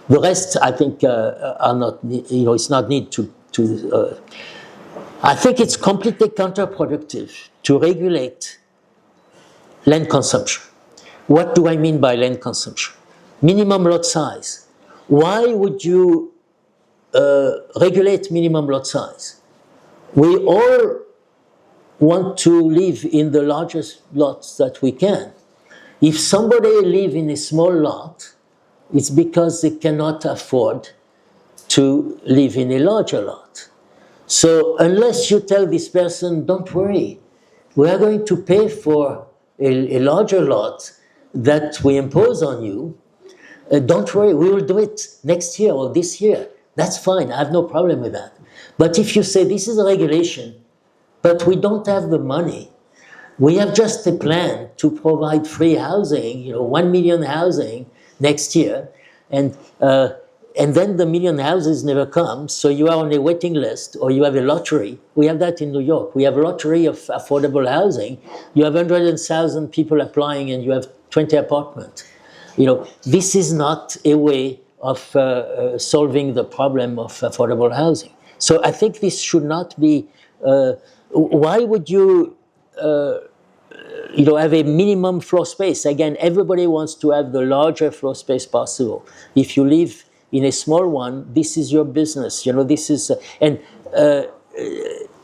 The rest, I think, are not, it's not need to I think it's completely counterproductive to regulate land consumption. What do I mean by land consumption? Minimum lot size. Why would you regulate minimum lot size? We all want to live in the largest lots that we can. If somebody lives in a small lot, it's because they cannot afford to live in a larger lot. So unless you tell this person, don't worry, we are going to pay for a larger lot that we impose on you, don't worry, we will do it next year or this year. That's fine, I have no problem with that. But if you say this is a regulation, but we don't have the money, we have just a plan to provide free housing, 1 million housing next year, and then the million houses never come, so you are on a waiting list, or you have a lottery. We have that in New York. We have a lottery of affordable housing. You have 100,000 people applying, and you have 20 apartments. This is not a way of solving the problem of affordable housing. So I think this should not be. Why would you? Have a minimum floor space. Again, everybody wants to have the larger floor space possible. If you live in a small one, this is your business. This is, and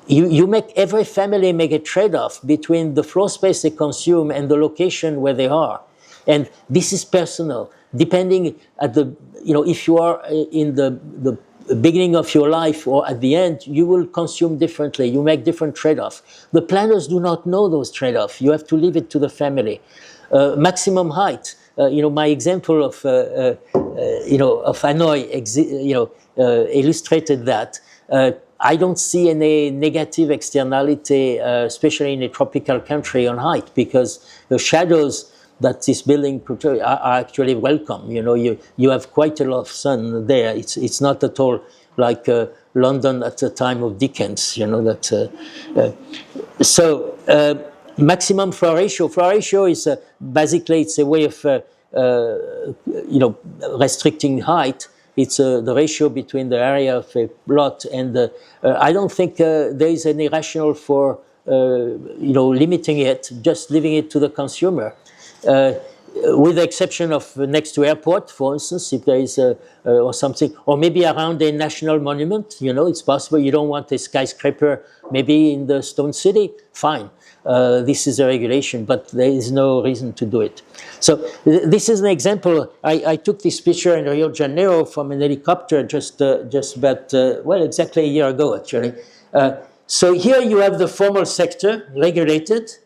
you make, every family make a trade-off between the floor space they consume and the location where they are. And this is personal. Depending at the, if you are in the beginning of your life or at the end, you will consume differently. You make different trade-offs. The planners do not know those trade-offs. You have to leave it to the family. Maximum height. My example of Hanoi, illustrated that. I don't see any negative externality, especially in a tropical country, on height, because the shadows that this building are actually welcome. You have quite a lot of sun there. It's not at all like London at the time of Dickens. So maximum floor ratio. Floor ratio is basically, it's a way of restricting height. It's the ratio between the area of a plot and the. I don't think there is any rationale for limiting it, just leaving it to the consumer. With the exception of next to airport, for instance, if there is or something, or maybe around a national monument, it's possible. You don't want a skyscraper, maybe in the Stone City, fine. This is a regulation, but there is no reason to do it. So this is an example. I took this picture in Rio de Janeiro from an helicopter just about, exactly a year ago, actually. So here you have the formal sector regulated,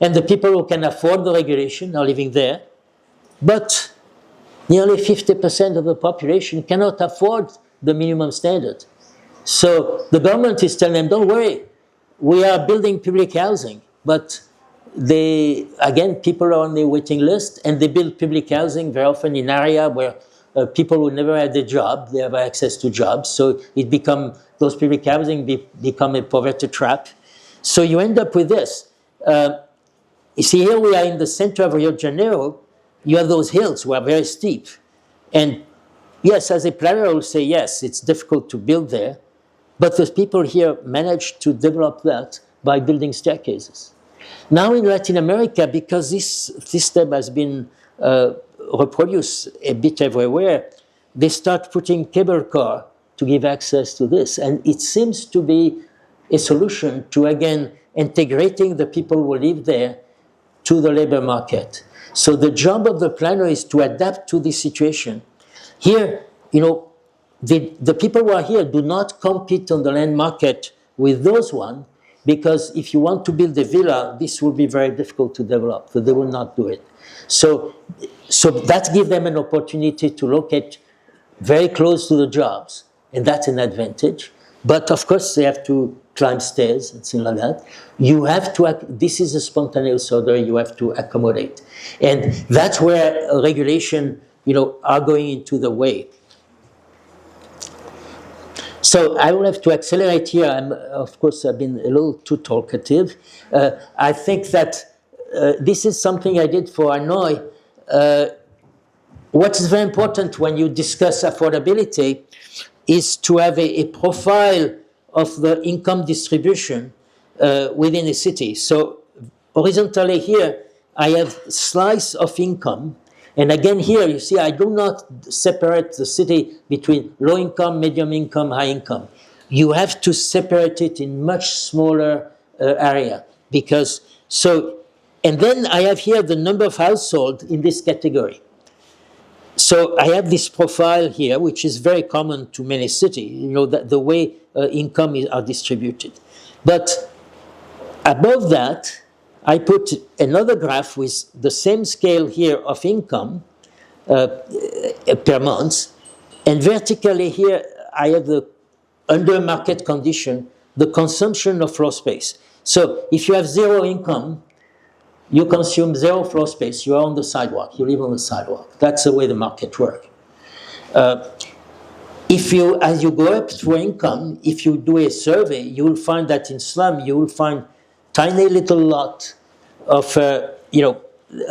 and the people who can afford the regulation are living there. But nearly 50% of the population cannot afford the minimum standard. So the government is telling them, don't worry, we are building public housing. But people are on the waiting list, and they build public housing very often in area where people who never had a job, they have access to jobs. So those public housing become a poverty trap. So you end up with this. You see, here we are in the center of Rio de Janeiro. You have those hills who are very steep. And yes, as a planner, I will say, yes, it's difficult to build there. But the people here managed to develop that by building staircases. Now in Latin America, because this system has been reproduced a bit everywhere, they start putting cable car to give access to this. And it seems to be a solution to, again, integrating the people who live there to the labor market. So the job of the planner is to adapt to this situation. Here, the people who are here do not compete on the land market with those ones, because if you want to build a villa, this will be very difficult to develop, so they will not do it. So that gives them an opportunity to locate very close to the jobs, and that's an advantage. But of course, they have to climb stairs and things like that. You have to, this is a spontaneous order, you have to accommodate. And that's where regulation, are going into the way. So I will have to accelerate here. Of course, I've been a little too talkative. I think that this is something I did for Hanoi. What is very important when you discuss affordability is to have a profile of the income distribution within a city. So horizontally here, I have slice of income. And again here, you see, I do not separate the city between low income, medium income, high income. You have to separate it in much smaller area. And then I have here the number of households in this category. So I have this profile here, which is very common to many cities, the way income are distributed. But above that, I put another graph with the same scale here of income per month, and vertically here I have the under market condition, the consumption of floor space. So if you have zero income, you consume zero floor space, you are on the sidewalk, you live on the sidewalk. That's the way the market works. As you go up through income, if you do a survey, you will find that in slum, you will find tiny little lot of,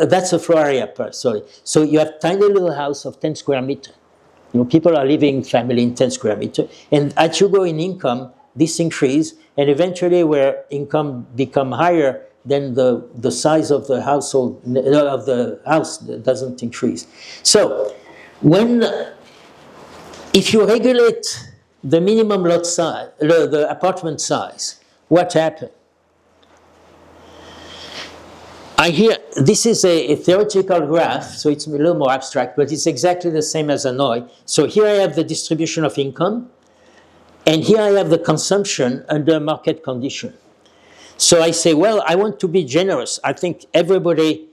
that's a floor area, sorry. So you have tiny little house of 10 square meter. People are living family in 10 square meter. And as you go in income, this increase, and eventually where income become higher, then the size of the household, of the house doesn't increase. So if you regulate the minimum lot size, the apartment size, what happens? This is a theoretical graph, so it's a little more abstract, but it's exactly the same as Hanoi. So here I have the distribution of income, and here I have the consumption under market condition. So I say, well, I want to be generous. I think everybody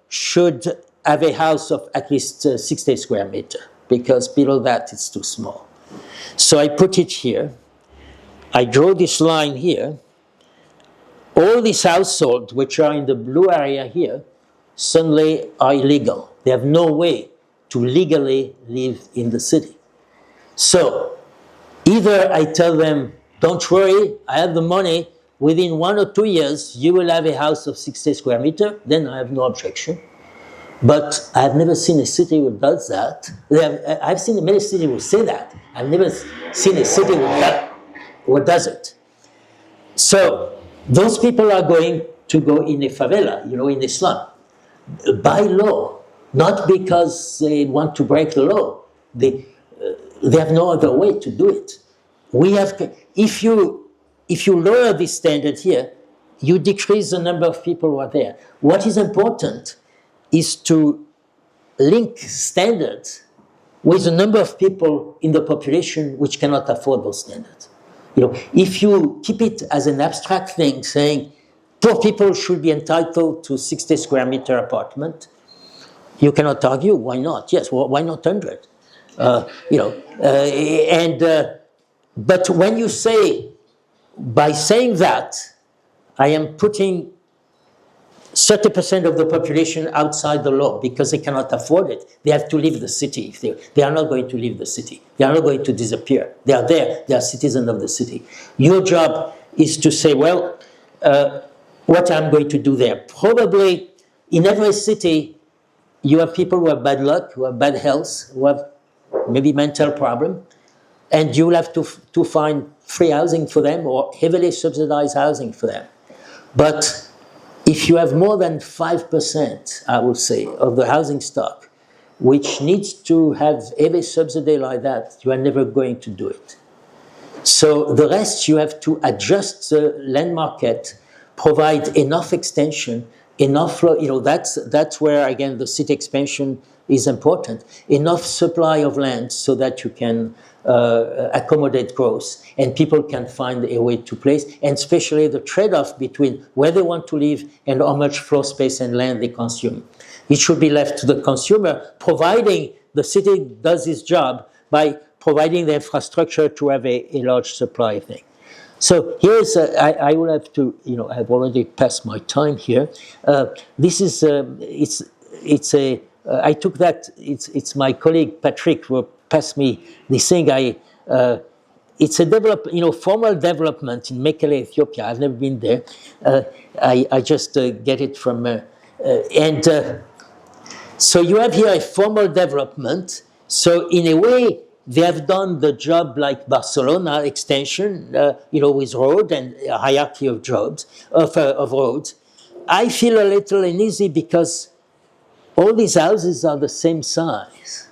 should have a house of at least 60 square meter, because below that it's too small. So I put it here. I draw this line here. All these households, which are in the blue area here, suddenly are illegal. They have no way to legally live in the city. So either I tell them, don't worry, I have the money, within 1 or 2 years, you will have a house of 60 square meter, then I have no objection. But I've never seen a city who does that. I've seen many cities who say that. I've never seen a city who does it. So those people are going to go in a favela, in a slum, by law, not because they want to break the law. They have no other way to do it. If you lower this standard here, you decrease the number of people who are there. What is important is to link standards with the number of people in the population which cannot afford those standards. If you keep it as an abstract thing, saying poor people should be entitled to 60 square meter apartment, you cannot argue. Why not? Yes, well, why not 100? But when you say, by saying that, I am putting 30% of the population outside the law because they cannot afford it. They have to leave the city. They are not going to leave the city. They are not going to disappear. They are there. They are citizens of the city. Your job is to say, well, what I'm going to do there. Probably in every city, you have people who have bad luck, who have bad health, who have maybe mental problem, and you will have to find free housing for them or heavily subsidized housing for them. But if you have more than 5%, I would say, of the housing stock, which needs to have heavy subsidy like that, you are never going to do it. So the rest, you have to adjust the land market, provide enough extension enough, that's where, again, the city expansion is important. Enough supply of land so that you can accommodate growth and people can find a way to place, and especially the trade-off between where they want to live and how much floor space and land they consume. It should be left to the consumer, providing the city does its job by providing the infrastructure to have a large supply of things. So here's, I will have to, I've already passed my time here. This is, I took that, it's my colleague Patrick who passed me this thing. It's a formal development in Mekelle, Ethiopia. I've never been there. I just get it from, so you have here a formal development. So in a way, they have done the job like Barcelona extension, with road and a hierarchy of jobs, of roads. I feel a little uneasy because all these houses are the same size.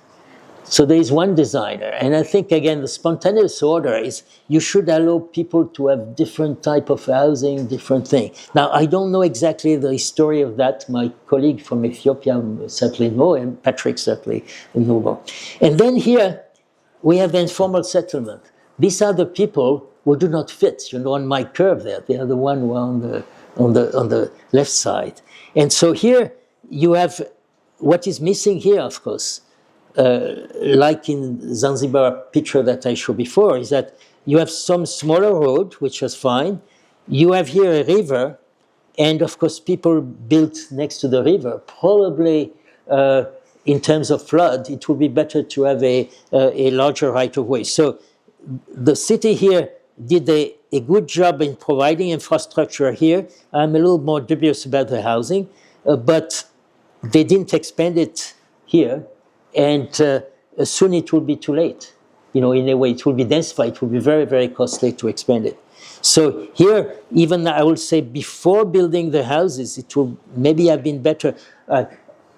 So there is one designer. And I think, again, the spontaneous order is you should allow people to have different type of housing, different thing. Now, I don't know exactly the history of that. My colleague from Ethiopia certainly know, and Patrick certainly know more. And then here, we have the informal settlement. These are the people who do not fit, on my curve there. They are the one who are on the left side. And so here you have what is missing here, of course, like in Zanzibar picture that I showed before, is that you have some smaller road, which was fine. You have here a river, and of course people built next to the river. Probably in terms of flood, it would be better to have a larger right-of-way. So the city here did a good job in providing infrastructure here. I'm a little more dubious about the housing, but they didn't expand it here, and soon it will be too late. In a way, it will be densified. It will be very, very costly to expand it. So here, even I will say before building the houses, it will maybe have been better.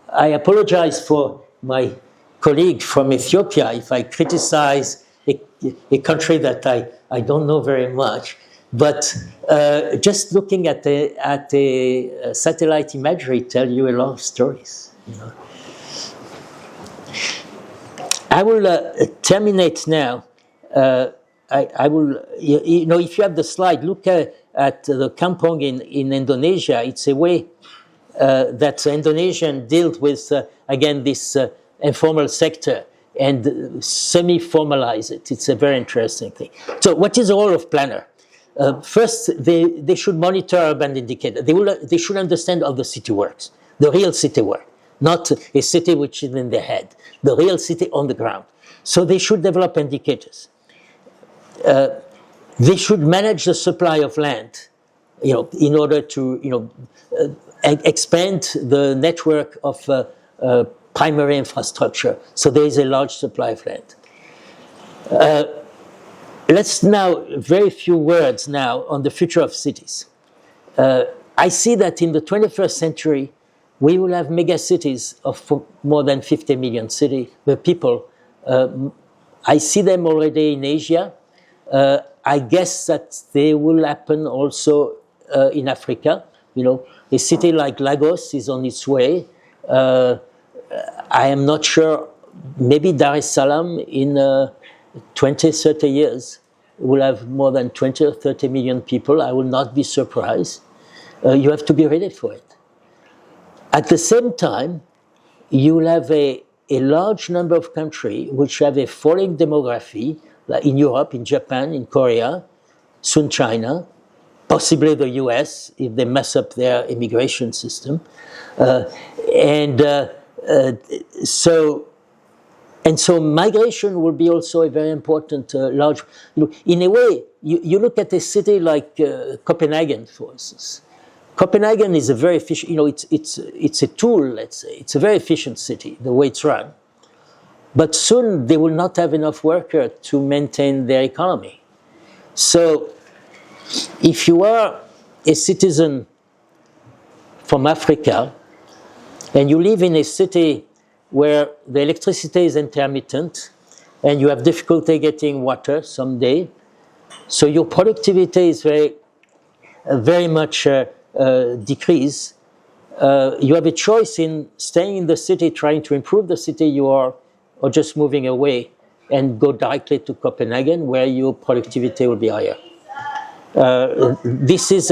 I apologize for my colleague from Ethiopia if I criticize a country that I don't know very much. But just looking at the satellite imagery tell you a lot of stories. I will terminate now. I will, if you have the slide, look at the kampong in Indonesia. It's a way that the Indonesian dealt with, again, this informal sector and semi-formalize it. It's a very interesting thing. So what is the role of planner? First, they should monitor urban indicators. They should understand how the city works, the real city work, not a city which is in their head, the real city on the ground. So they should develop indicators. They should manage the supply of land, in order to, expand the network of primary infrastructure. So there is a large supply of land. Let's now, very few words now on the future of cities. I see that in the 21st century, we will have mega cities of more than 50 million people. I see them already in Asia. I guess that they will happen also in Africa. A city like Lagos is on its way. I am not sure, maybe Dar es Salaam in 20, 30 years will have more than 20 or 30 million people. I will not be surprised. You have to be ready for it. At the same time, you will have a large number of countries which have a falling demography, like in Europe, in Japan, in Korea, soon China, possibly the US if they mess up their immigration system. So migration will be also a very important large. In a way, you look at a city like Copenhagen, for instance. Copenhagen is a very efficient. It's a tool. Let's say it's a very efficient city the way it's run. But soon they will not have enough workers to maintain their economy. So, if you are a citizen from Africa and you live in a city where the electricity is intermittent and you have difficulty getting water someday, so your productivity is very much decreased, you have a choice in staying in the city, trying to improve the city you are, or just moving away and go directly to Copenhagen, where your productivity will be higher. This is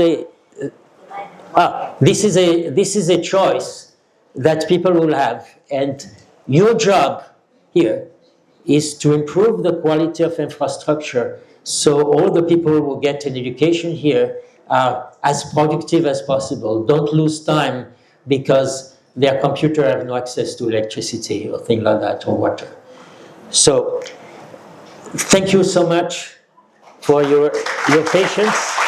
a choice that people will have, and your job here is to improve the quality of infrastructure so all the people who get an education here are as productive as possible. Don't lose time because their computer have no access to electricity or things like that, or water. So thank you so much for your patience.